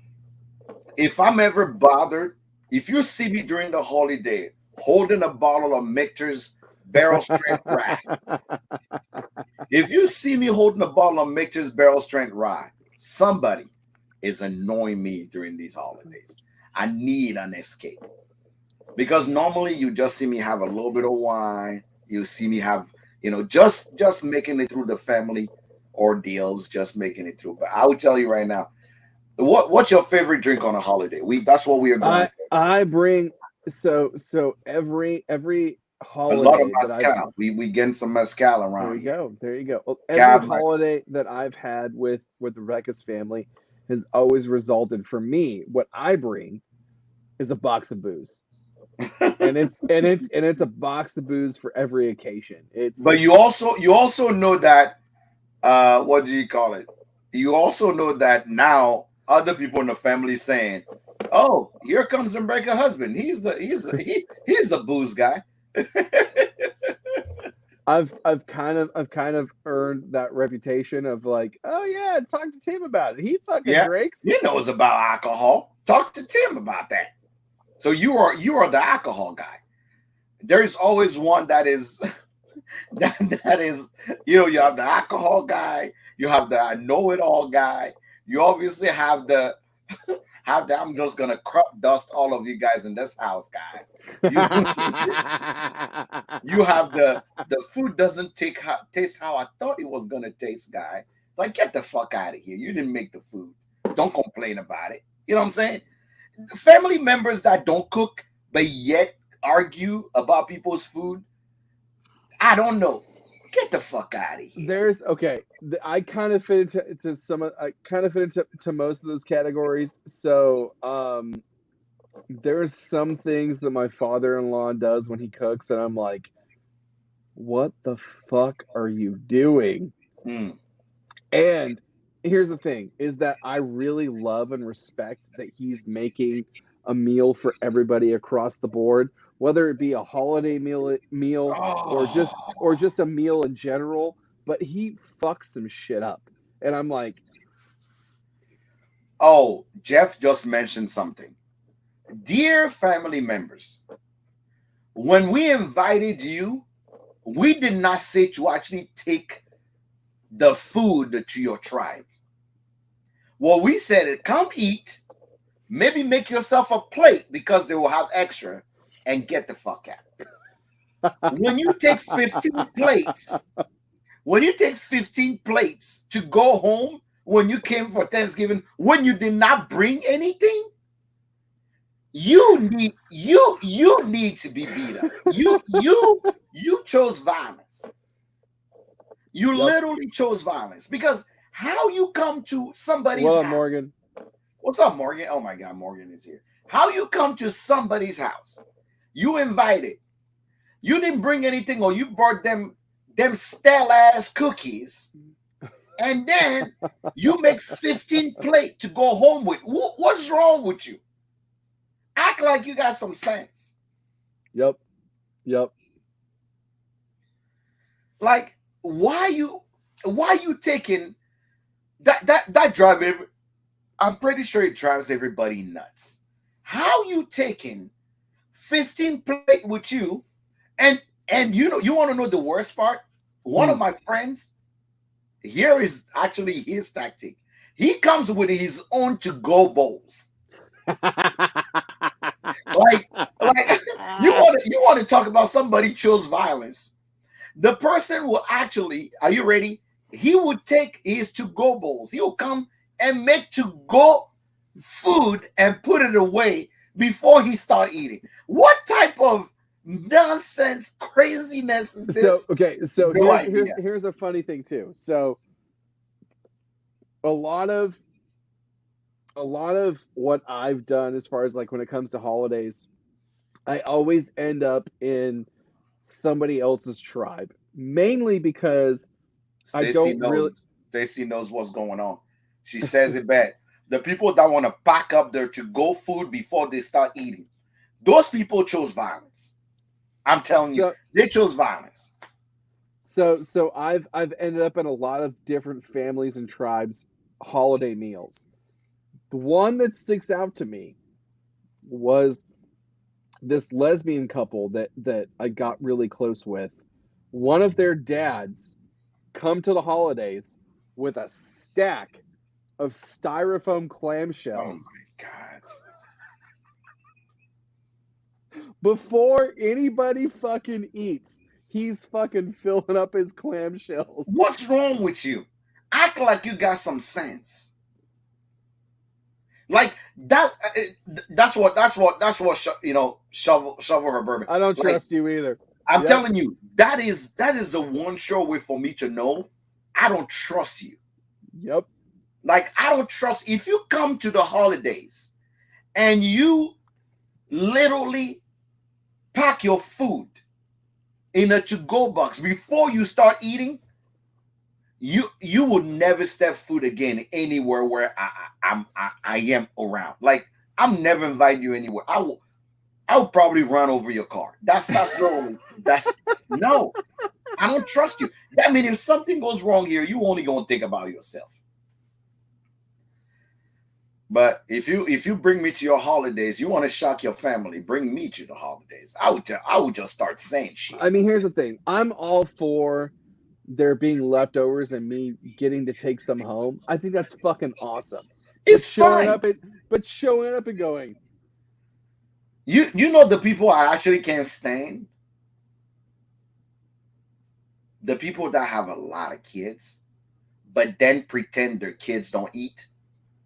if I'm ever bothered, if you see me during the holiday holding a bottle of Michter's barrel strength rye, if you see me holding a bottle of Michter's barrel strength rye, somebody is annoying me during these holidays. I need an escape. Because normally you just see me have a little bit of wine. You see me have, just making it through the family ordeals, just making it through. But I will tell you right now, what's your favorite drink on a holiday? That's what we are going for. I bring so every A lot of holiday that I've mezcal. We getting some mezcal around there you here. go. There you go. Well, every Cab, holiday that I've had with Rebecca's family has always resulted for me. What I bring is a box of booze, and it's a box of booze for every occasion. It's but you also know that what do you call it? You also know that now other people in the family saying, "Oh, here comes Rebecca's husband. He's the booze guy." I've kind of earned that reputation of like, oh yeah, talk to Tim about it. He fucking Yeah, drinks. he knows about alcohol. Talk to Tim about that. So you are the alcohol guy. There's always one that is that is you have the alcohol guy, you have the I know it all guy, you obviously have the I'm just gonna crop dust all of you guys in this house guy. You you have the food doesn't taste how I thought it was gonna taste guy. Like get the fuck out of here. You didn't make the food. Don't complain about it. You know what I'm saying? Family members that don't cook but yet argue about people's food. I don't know. Get the fuck out of here. There's okay. I kind of fit into some. I kind of fit into most of those categories. So there's some things that my father-in-law does when he cooks, and I'm like, what the fuck are you doing? Mm. And here's the thing is that I really love and respect that he's making a meal for everybody across the board, whether it be a holiday meal or just a meal in general, but he fucks some shit up. And I'm like, Oh, Jeff just mentioned something. Dear family members, when we invited you, we did not say to actually take the food to your tribe. What we said is come eat, maybe make yourself a plate because they will have extra, and get the fuck out. When you take 15 plates, to go home when you came for Thanksgiving, when you did not bring anything, you need to be beat up. You chose violence. You Yep. literally chose violence because how you come to somebody's what up, house? Morgan? What's up, Morgan? Oh my God, Morgan is here. How you come to somebody's house? You invited. You didn't bring anything, or you brought them stale ass cookies, and then you make 15 plate to go home with. What's wrong with you? Act like you got some sense. Yep. Like why you taking that drive? I'm pretty sure it drives everybody nuts. How you taking 15 plate with you, and you want to know the worst part? One of my friends, here is actually his tactic. He comes with his own to-go bowls. like you want to talk about somebody chose violence. The person will actually, are you ready? He would take his to-go bowls. He'll come and make to-go food and put it away before he start eating. What type of nonsense craziness is So this? okay, so No idea. here's a funny thing too. So a lot of what I've done as far as like when it comes to holidays, I always end up in somebody else's tribe, mainly because I Stacy don't really. knows. Stacy knows what's going on. She says it bad. The people that want to pack up their to-go food before they start eating, those people chose violence. I'm telling you, So they chose violence. I've ended up in a lot of different families and tribes holiday meals. The one that sticks out to me was this lesbian couple that I got really close with. One of their dads come to the holidays with a stack of styrofoam Oh clamshells my god. before anybody fucking eats. He's fucking filling up his clamshells. What's wrong with you? Act like you got some sense. Like that. That's what. Shovel her bourbon. I don't Like trust you either. I'm Yep. telling you, that is the one sure way for me to know I don't trust you. Yep. Like I don't trust if you come to the holidays and you literally pack your food in a to-go box before you start eating. You will never step foot again anywhere where I am around. Like I'm never inviting you anywhere. I will probably run over your car. That's literally that's no. I don't trust you. That means if something goes wrong here, you only gonna think about yourself. But if you bring me to your holidays, you want to shock your family, bring me to the holidays. I would just start saying shit. I mean, here's the thing. I'm all for there being leftovers and me getting to take some home. I think that's fucking awesome. But It's fine. showing up and going, You know the people I actually can't stand? The people that have a lot of kids, but then pretend their kids don't eat.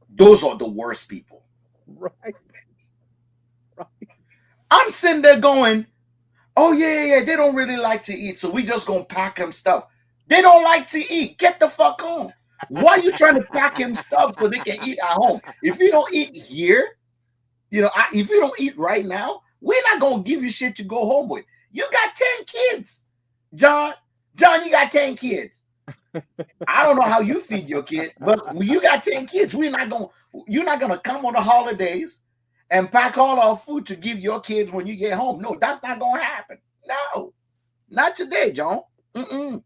Those are the worst people. right, right. I'm sitting there going, oh yeah, they don't really like to eat, so we just gonna pack them stuff. They don't like to eat. Get the fuck on. Why are you trying to pack him stuff so they can eat at home? If you don't eat here, if you don't eat right now, we're not gonna give you shit to go home with. You got 10 kids, John. John, you got 10 kids. I don't know how you feed your kid, but you got 10 kids. You're not gonna come on the holidays and pack all our food to give your kids when you get home. No, that's not gonna happen. No, not today, John. Mm-mm.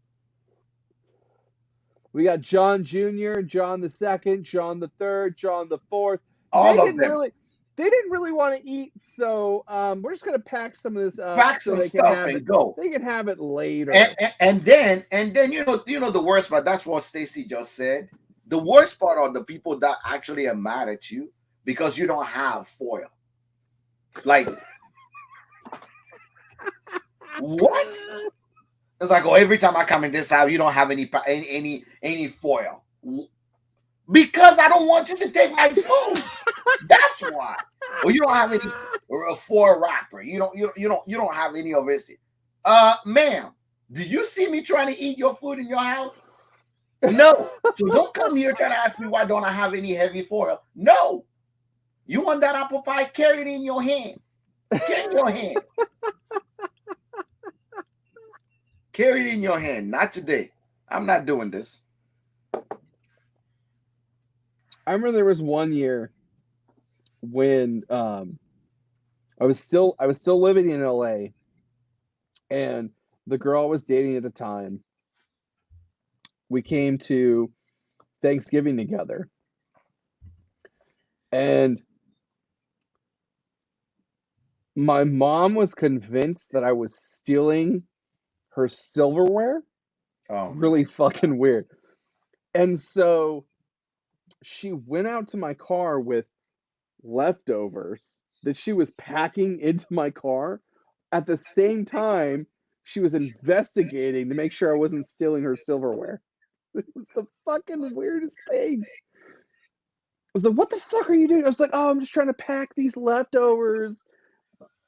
We got John Jr., John the Second, John the Third, John the Fourth. They All of didn't them. really they didn't really want to eat, so we're just gonna pack some of this up Pack so some stuff and go. they can have it And, later. and, and then you know the worst part. That's what Stacy just said. The worst part are the people that actually are mad at you because you don't have foil. Like what? It's like, oh, every time I come in this house, you don't have any foil because I don't want you to take my food. That's why. Or you don't have any foil wrapper. You don't have any of this. Ma'am, do you see me trying to eat your food in your house? No. So don't come here trying to ask me why don't I have any heavy foil. No. You want that apple pie? Carry it in your hand. Carry it in your hand. Carry it in your hand. Not today. I'm not doing this. I remember there was one year when I was still living in LA, and the girl I was dating at the time, we came to Thanksgiving together. And my mom was convinced that I was stealing her silverware. Oh Really my. fucking weird. And so she went out to my car with leftovers that she was packing into my car. At the same time, she was investigating to make sure I wasn't stealing her silverware. It was the fucking weirdest thing. I was like, what the fuck are you doing? I was like, oh, I'm just trying to pack these leftovers.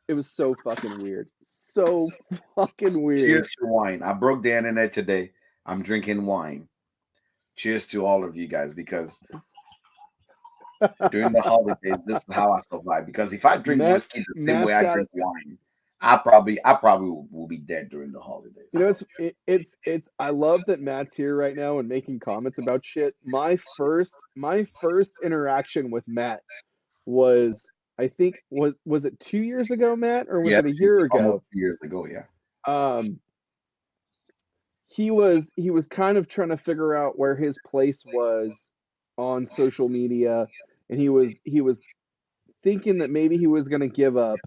It was so fucking weird. So fucking weird. Cheers to wine. I broke the internet today. I'm drinking wine. Cheers to all of you guys, because during the holidays, this is how I survive. Because if I drink Matt, whiskey the same way Matt's I got it. drink wine, I probably will be dead during the holidays. You know, it's. I love that Matt's here right now and making comments about shit. My first interaction with Matt was, I think, was it 2 years ago, Matt, or was Yeah, it a year almost ago? 2 years ago. Yeah. Um, he was kind of trying to figure out where his place was on social media, and he was thinking that maybe he was going to give up.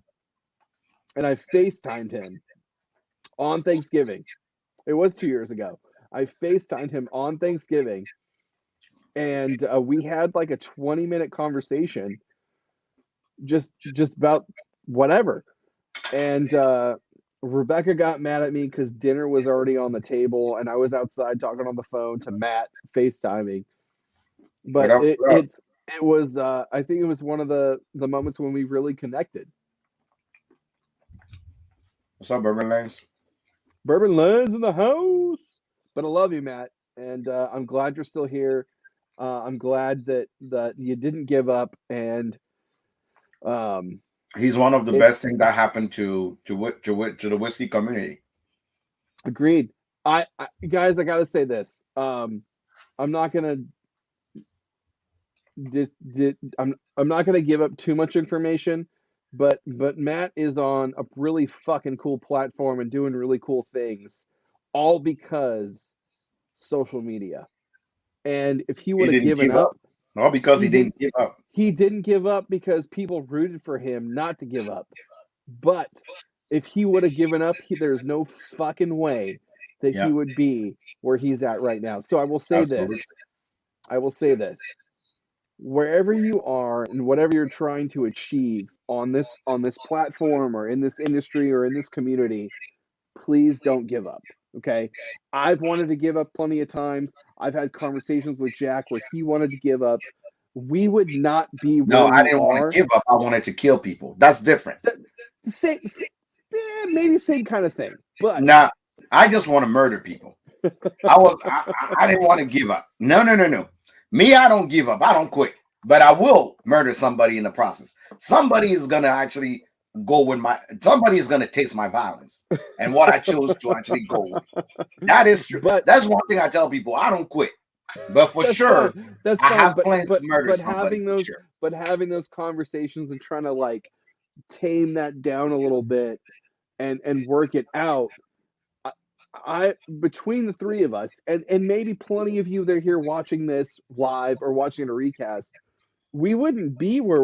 And I FaceTimed him on Thanksgiving. It was 2 years ago. I FaceTimed him on Thanksgiving, and we had like a 20-minute conversation, just about whatever. And Rebecca got mad at me because dinner was already on the table, and I was outside talking on the phone to Matt, FaceTiming. What But up? it What up? it's it was I think it was one of the moments when we really connected. What's up, Bourbon Lanes? Bourbon Lands in the house. But I love you, Matt, and I'm glad you're still here. I'm glad that you didn't give up, and um, He's one of the it best things that happened to the whiskey community. agreed. I guys, I gotta say this. I'm not gonna I'm not gonna give up too much information, but Matt is on a really fucking cool platform and doing really cool things, all because social media. And if he He would have didn't given give up. up, No, because he he did didn't give up. he didn't give up because people rooted for him not to give up. But if he would have given up, there's no fucking way that he Yeah, would be where he's at right now. So I will say absolutely. this. I will say this. Wherever you are and whatever you're trying to achieve on this platform or in this industry or in this community, please don't give up. Okay. I've wanted to give up plenty of times. I've had conversations with Jack where he wanted to give up. We would not be No, where I we didn't want are. to give up. I wanted to kill people. That's different. The same, maybe same kind of thing, but Now, I just want to murder people. I didn't want to give up. No, no, no, no. Me, I don't give up. I don't quit. But I will murder somebody in the process. Somebody is gonna actually somebody is gonna taste my violence and what I chose to actually go with. That is true. but That's one thing I tell people. I don't quit. But for that's sure, fine. That's I fine. have But plans to but murder but somebody having for those sure. but having those conversations and trying to like tame that down a little bit and work it out. I, I between the three of us and maybe plenty of you that are here watching this live or watching a recast, we wouldn't be where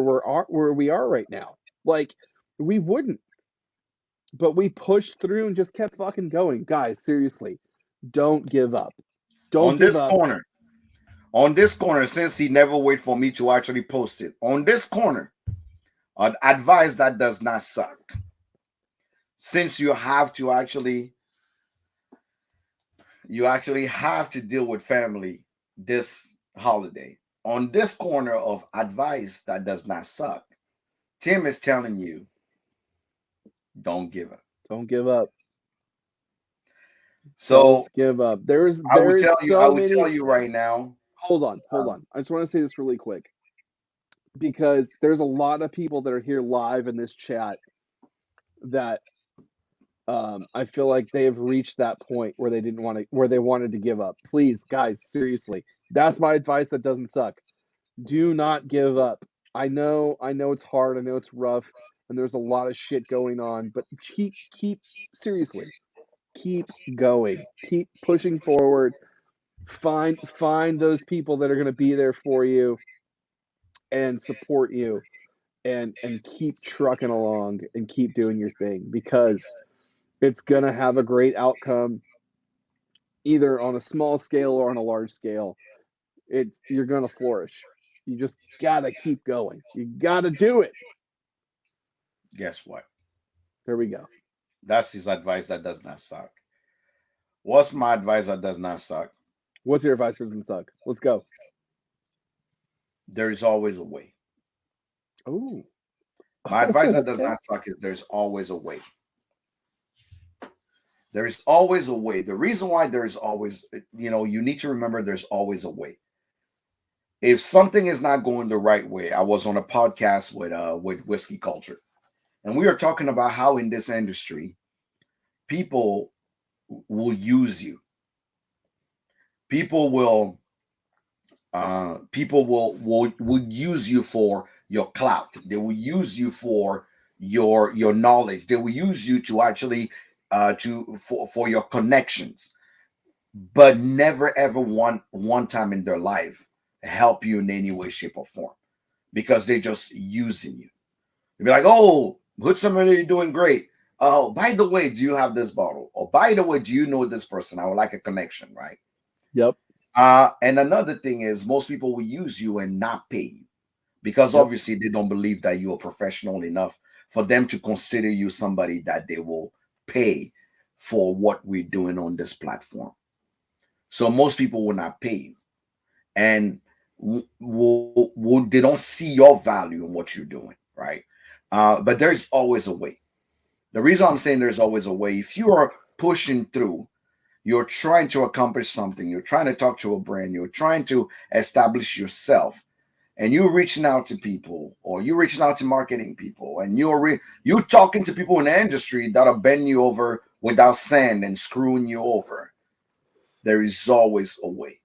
we are right now. Like we wouldn't, but we pushed through and just kept fucking going. Guys, seriously, don't give up. Don't On give this up. corner, on this corner, since he never wait for me to actually post it, on this corner, advice that does not suck. Since you actually have to deal with family this holiday. On this corner of advice that does not suck, Tim is telling you, don't give up. Don't give up. Don't So give up. There's I would there's tell you, I so would tell many. you right now. Hold on. I just want to say this really quick because there's a lot of people that are here live in this chat that I feel like they have reached that point where they wanted to give up. Please, guys, seriously, that's my advice. That doesn't suck. Do not give up. I know it's hard. I know it's rough, and there's a lot of shit going on. But keep seriously, keep going. Keep pushing forward. Find those people that are going to be there for you and support you, and keep trucking along and keep doing your thing because it's going to have a great outcome either on a small scale or on a large scale. You're going to flourish. You just got to keep going. You got to do it. Guess what? There we go. That's his advice that does not suck. What's my advice that does not suck? What's your advice? Doesn't suck. Let's go. There is always a way. Ooh, My advice that does Okay. not suck is there's always a way. There is always a way. The reason why there's always, you need to remember there's always a way. If something is not going the right way, I was on a podcast with Whiskey Culture, and we are talking about how in this industry, people will use you. People will people will use you for your clout. They will use you for your knowledge. They will use you to actually to for your connections, but never ever one time in their life help you in any way, shape, or form because they're just using you. They'll be like, oh, Hood somebody you're doing great. Oh, by the way, do you have this bottle? Or by the way, do you know this person? I would like a connection, right? Yep. And another thing is most people will use you and not pay you because Yep. obviously they don't believe that you are professional enough for them to consider you somebody that they will pay for what we're doing on this platform. So most people will not pay you, and they don't see your value in what you're doing, right? But there's always a way. The reason I'm saying there's always a way, if you are pushing through, you're trying to accomplish something, you're trying to talk to a brand, you're trying to establish yourself, and you're reaching out to people, or you're reaching out to marketing people, and you're talking to people in the industry that'll bend you over without sand and screwing you over. There is always a way.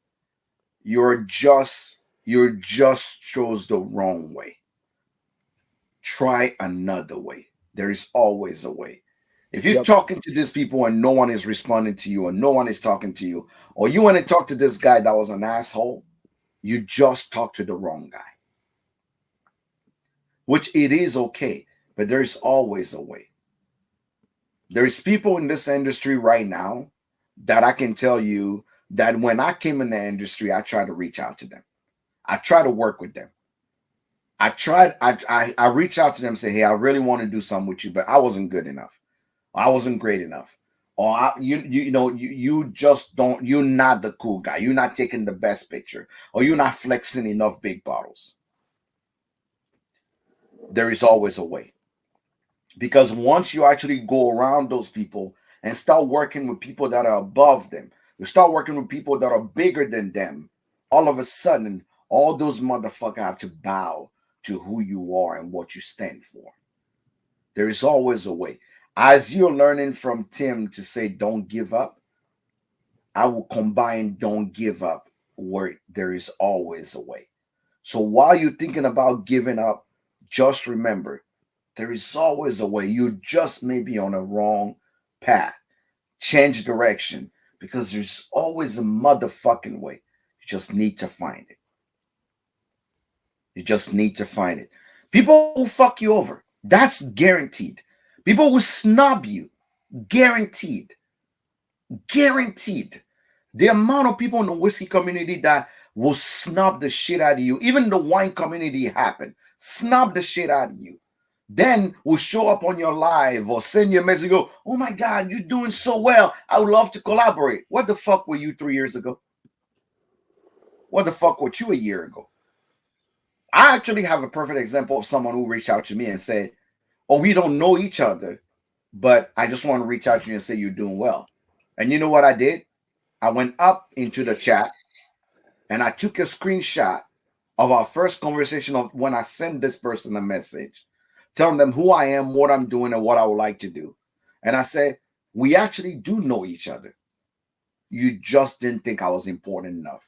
You're just chose the wrong way. Try another way. There is always a way. If you're Yep. talking to these people and no one is responding to you, or no one is talking to you, or you want to talk to this guy that was an asshole, you just talk to the wrong guy, which it is okay, but there's always a way. There's people in this industry right now that I can tell you that when I came in the industry, I tried to reach out to them. I try to work with them. I reached out to them and say, hey, I really want to do something with you, but I wasn't good enough. I wasn't great enough. Or you just don't, you're not the cool guy. You're not taking the best picture, or you're not flexing enough big bottles. There is always a way. Because once you actually go around those people and start working with people that are above them, you start working with people that are bigger than them, all of a sudden, all those motherfuckers have to bow to who you are and what you stand for. There is always a way. As you're learning from Tim to say, don't give up, I will combine don't give up where there is always a way. So while you're thinking about giving up, just remember there is always a way. You just may be on a wrong path. Change direction because there's always a motherfucking way. You just need to find it. You just need to find it. People will fuck you over. That's guaranteed. People will snub you. Guaranteed. Guaranteed. The amount of people in the whiskey community that will snub the shit out of you, even the wine community happen, snub the shit out of you. Then will show up on your live or send you a message, go, oh my God, you're doing so well. I would love to collaborate. What the fuck were you 3 years ago? What the fuck were you a year ago? I actually have a perfect example of someone who reached out to me and said, oh, we don't know each other, but I just want to reach out to you and say you're doing well. And you know what I did? I went up into the chat and I took a screenshot of our first conversation of when I sent this person a message, telling them who I am, what I'm doing, and what I would like to do. And I said, we actually do know each other. You just didn't think I was important enough.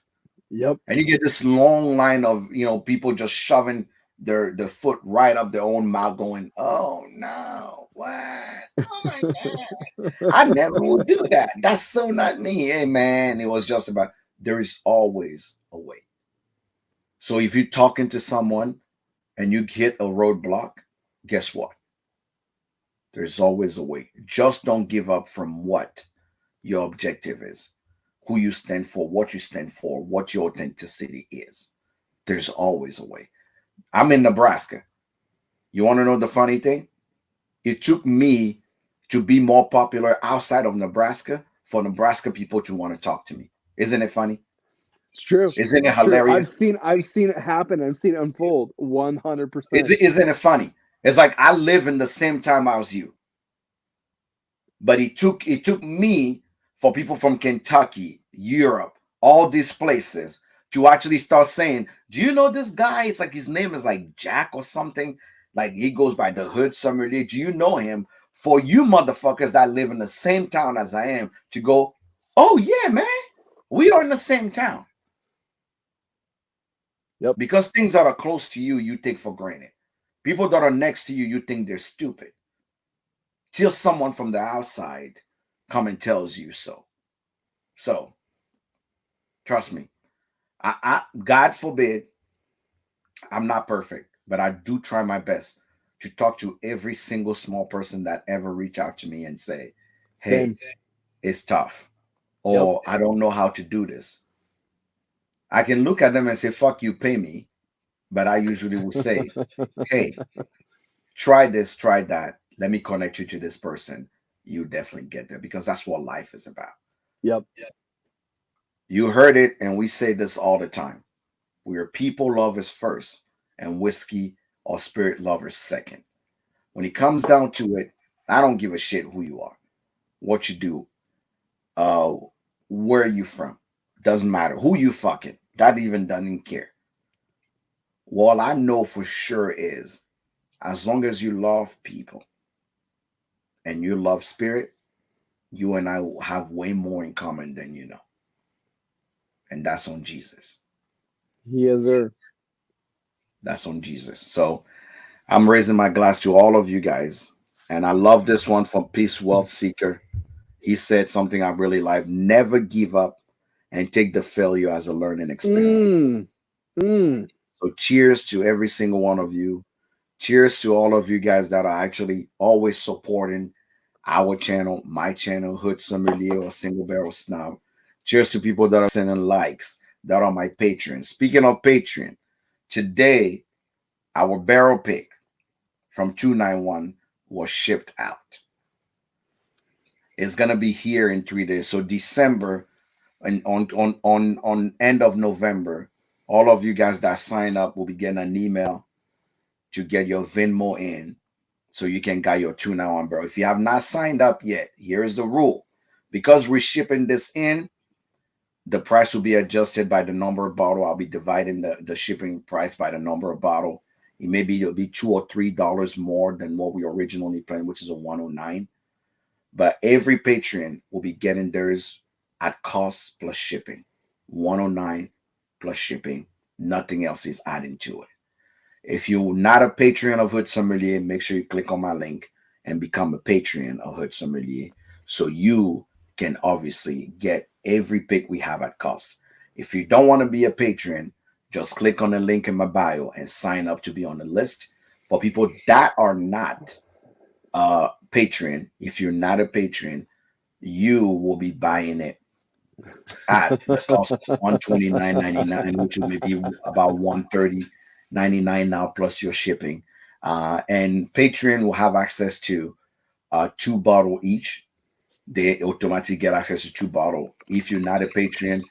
Yep. And you get this long line of people just shoving their foot right up their own mouth, going, "Oh no, what? Oh my God, I never would do that. That's so not me." Hey man, it was just about there is always a way. So if you're talking to someone and you hit a roadblock, guess what? There's always a way. Just don't give up from what your objective is, who you stand for, what you stand for, what your authenticity is. There's always a way. I'm in Nebraska. You want to know the funny thing? It took me to be more popular outside of Nebraska for Nebraska people to want to talk to me. Isn't it funny? It's true. Isn't it It's true. I've hilarious? seen I've seen it happen. I've seen it unfold 100%. Isn't it funny? It's like I live in the same time as you, but it took me for people from Kentucky, Europe, all these places to actually start saying, "Do you know this guy? It's like his name is like Jack or something. Like he goes by the Hood Sommelier. Do you know him?" For you motherfuckers that live in the same town as I am to go, "Oh yeah, man, we are in the same town." Yep. Because things that are close to you, you take for granted. People that are next to you, you think they're stupid. Till someone from the outside come and tells you so. So trust me, God forbid, I'm not perfect, but I do try my best to talk to every single small person that ever reach out to me and say, "Hey, Same. it's tough," Yep. or "I don't know how to do this." I can look at them and say, "Fuck you, pay me," but I usually will say, "Hey, try this, try that. Let me connect you to this person. You definitely get there," because that's what life is about. Yep. You heard it, and we say this all the time. We are people lovers first, and whiskey or spirit lovers second. When it comes down to it, I don't give a shit who you are, what you do, uh, where you from. Doesn't matter who you fucking. That even doesn't care. All I know for sure is, as long as you love people and you love spirit, you and I have way more in common than you know, and that's on Jesus. Yes, sir. That's on Jesus. So I'm raising my glass to all of you guys. And I love this one from Peace Wealth Seeker. He said something I really like: never give up and take the failure as a learning experience. Mm. Mm. So cheers to every single one of you. Cheers to all of you guys that are actually always supporting our channel, my channel, Hood Sommelier or Single Barrel Snob. Cheers to people that are sending likes, that are my patrons. Speaking of Patreon, today our barrel pick from 291 was shipped out. It's gonna be here in 3 days. So December and on end of November, all of you guys that sign up will be getting an email to get your Venmo in so you can get your 291 barrel. If you have not signed up yet, here is the rule. Because we're shipping this in, the price will be adjusted by the number of bottle. I'll be dividing the shipping price by the number of bottle. It'll be $2 or $3 more than what we originally planned, which is a 109. But every Patreon will be getting theirs at cost plus shipping. 109 plus shipping. Nothing else is adding to it. If you're not a Patreon of Hood Sommelier, make sure you click on my link and become a Patreon of Hood Sommelier so you can obviously get every pick we have at cost. If you don't want to be a Patreon, just click on the link in my bio and sign up to be on the list. For people that are not Patreon, if you're not a Patreon, you will be buying it at the cost of 129.99, which will be about 130.99 now plus your shipping. And Patreon will have access to two bottle each. They automatically get access to two bottle. If you're not a Patreon,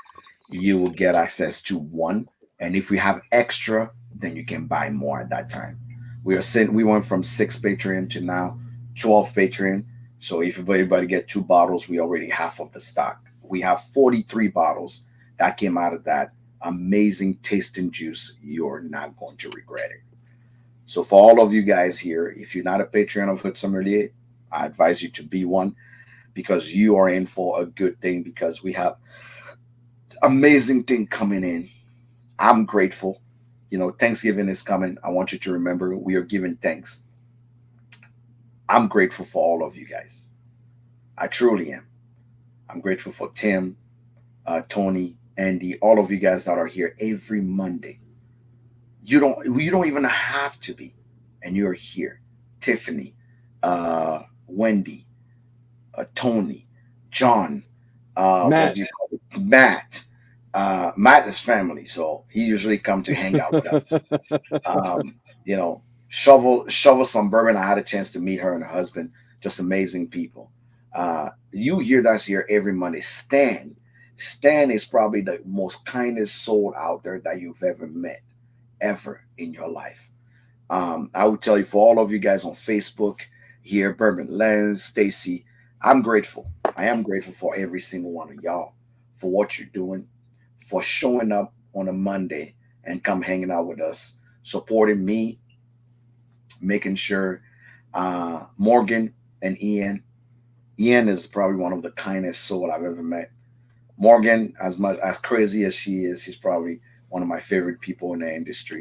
you will get access to one. And if we have extra, then you can buy more at that time. We went from 6 Patreon to now 12 Patreon. So if everybody get two bottles, we already half of the stock. We have 43 bottles that came out of that amazing tasting juice. You're not going to regret it. So for all of you guys here, if you're not a Patreon of Hood Sommelier, I advise you to be one because you are in for a good thing because we have amazing thing coming in. I'm grateful. Thanksgiving is coming. I want you to remember we are giving thanks. I'm grateful for all of you guys. I truly am. I'm grateful for Tim, Tony, Andy, all of you guys that are here every Monday. You don't even have to be, and you're here. Tiffany, Wendy, Tony, John, what Matt. do you call it? Matt. Matt is family, so he usually come to hang out with us. Um, shovel some bourbon. I had a chance to meet her and her husband. Just amazing people. You hear that's here every Monday. Stan is probably the most kindest soul out there that you've ever met, ever in your life. I would tell you, for all of you guys on Facebook here, Bourbon Lens, Stacy, I'm grateful. I am grateful for every single one of y'all for what you're doing, for showing up on a Monday and come hanging out with us, supporting me, making sure Morgan and Ian. Ian is probably one of the kindest soul I've ever met. Morgan, as much as crazy as she is, she's probably one of my favorite people in the industry.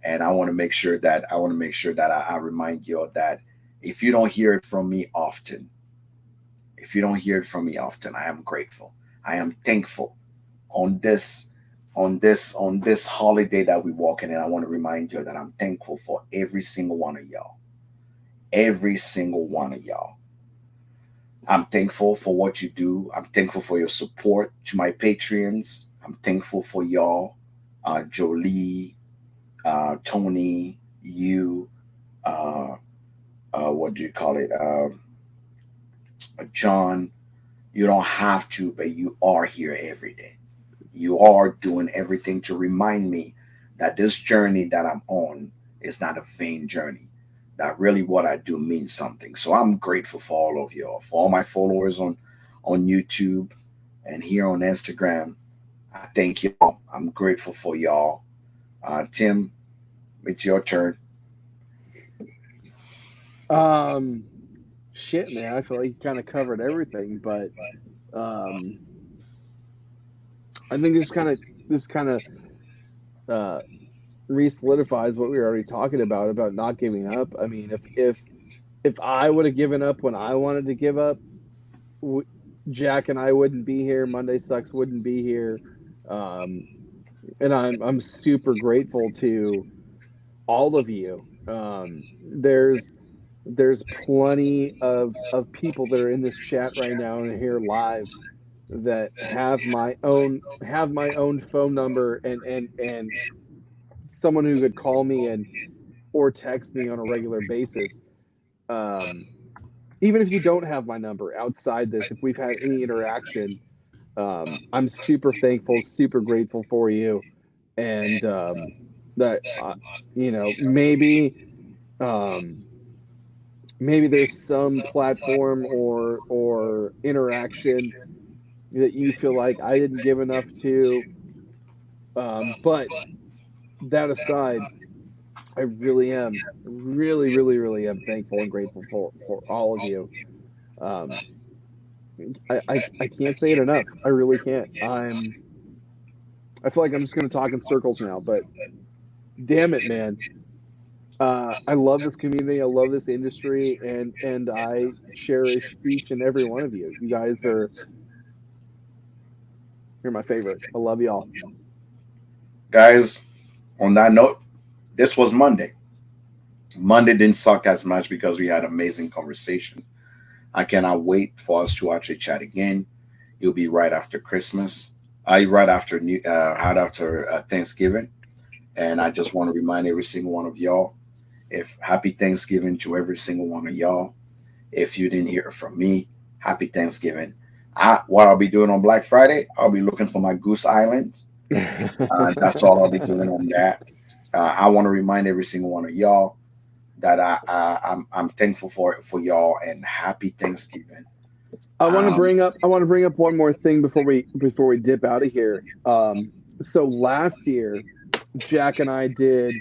And I want to make sure that I remind you of that. If you don't hear it from me often, if you don't hear it from me often, I am grateful. I am thankful on this holiday that we're walking in. I want to remind you that I'm thankful for every single one of y'all. Every single one of y'all. I'm thankful for what you do. I'm thankful for your support to my Patreons. I'm thankful for y'all, Jolie, Tony, you, uh, what do you call it, John. You don't have to, but you are here every day. You are doing everything to remind me that this journey that I'm on is not a vain journey. That really what I do means something. So I'm grateful for all of y'all, for all my followers on YouTube and here on Instagram. I thank y'all. I'm grateful for y'all. Tim, it's your turn. Um, Shit, man. I feel like you kind of covered everything, but um, I think this kind of uh, re-solidifies what we were already talking about not giving up. I mean, if I would have given up when I wanted to give up, w- Jack and I wouldn't be here. Monday Sucks wouldn't be here. Um, and I'm super grateful to all of you. There's plenty of people that are in this chat right now and here live that have my own phone number and someone who could call me and or text me on a regular basis. Um, Even if you don't have my number outside this, if we've had any interaction, I'm super thankful, super grateful for you, and that you know um, maybe there's some platform or interaction that you feel like I didn't give enough to. But that aside, I really am, really, really, really am thankful and grateful for all of you. Um, I can't say it enough. I really can't. I feel like I'm just going to talk in circles now, but damn it, man. I love this community. I love this industry, and I cherish each and every one of you. You guys are you're my favorite. I love y'all. Guys, on that note, this was Monday. Monday didn't suck as much because we had amazing conversation. I cannot wait for us to actually chat again. It'll be right after Christmas. Right after Thanksgiving. And I just want to remind every single one of y'all, if happy Thanksgiving to every single one of y'all. If you didn't hear from me, happy Thanksgiving. What I'll be doing on Black Friday, I'll be looking for my Goose Island. That's all I'll be doing on that. I want to remind every single one of y'all that I'm thankful for y'all and happy Thanksgiving. Um, I want to bring up one more thing before we dip out of here. So last year, Jack and I did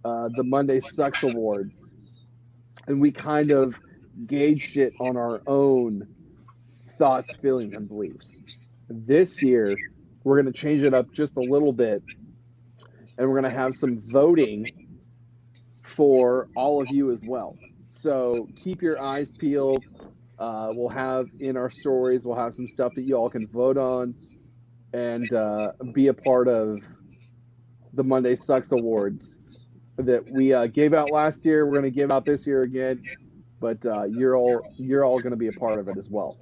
the Monday Sucks Awards, and we kind of gauged it on our own thoughts, feelings, and beliefs. This year, we're going to change it up just a little bit, and we're going to have some voting for all of you as well. So keep your eyes peeled. We'll have in our stories, we'll have some stuff that you all can vote on and be a part of the Monday Sucks Awards that we gave out last year. We're going to give out this year again, but you're all going to be a part of it as well.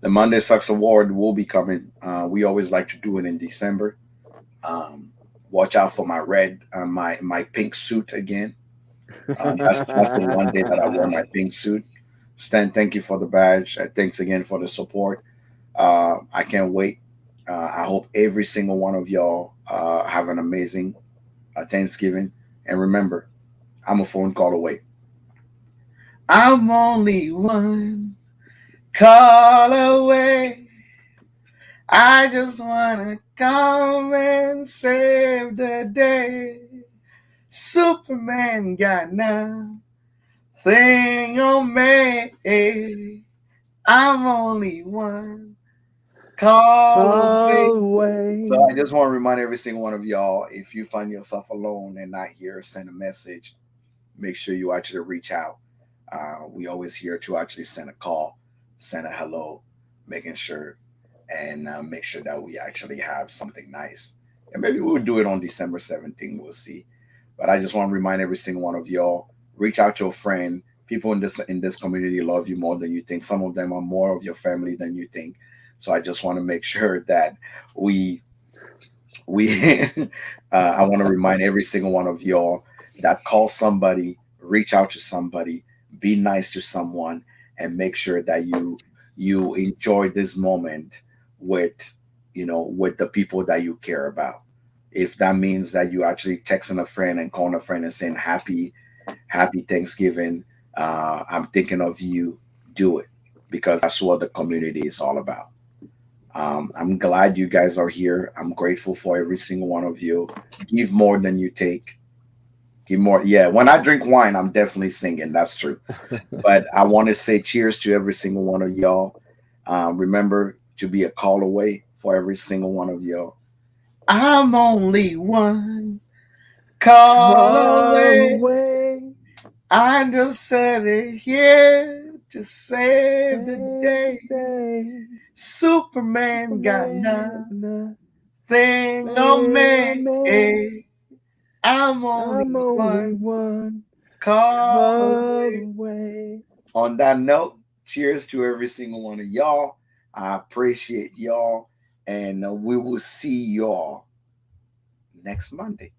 the Monday Sucks Award will be coming. We always like to do it in December. Um, watch out for my my pink suit again. That's the one day that I wear my pink suit. Stan, thank you for the badge. Thanks again for the support. I can't wait. I hope every single one of y'all have an amazing Thanksgiving. And remember, I'm a phone call away. I'm only one call away. I just wanna come and save the day. Superman got nothing on me. I'm only one call away. Call So I away. just want to remind every single one of y'all, if you find yourself alone and not here, send a message. Make sure you actually reach out. We always here to actually send a call, send a hello, making sure and make sure that we actually have something nice. And maybe we'll do it on December 17th. We'll see. But I just want to remind every single one of y'all, reach out to a friend. People in this community love you more than you think. Some of them are more of your family than you think. So I just want to make sure that we we I want to remind every single one of y'all that call somebody, reach out to somebody, be nice to someone, and make sure that you enjoy this moment with with the people that you care about. If that means that you actually texting a friend and calling a friend and saying happy Thanksgiving, I'm thinking of you, do it, because that's what the community is all about. I'm glad you guys are here. I'm grateful for every single one of you. Give more than you take. Give more. Yeah, when I drink wine, I'm definitely singing. That's true. But I want to say cheers to every single one of y'all. Remember to be a call away for every single one of y'all. I'm only one call Call away. away. I just said it here to save the Save the day. day. Superman got Superman nothing got nothing on on me. me. I'm I'm only only one one call call away. away. On that note, cheers to every single one of y'all. I appreciate y'all, and we will see y'all next Monday.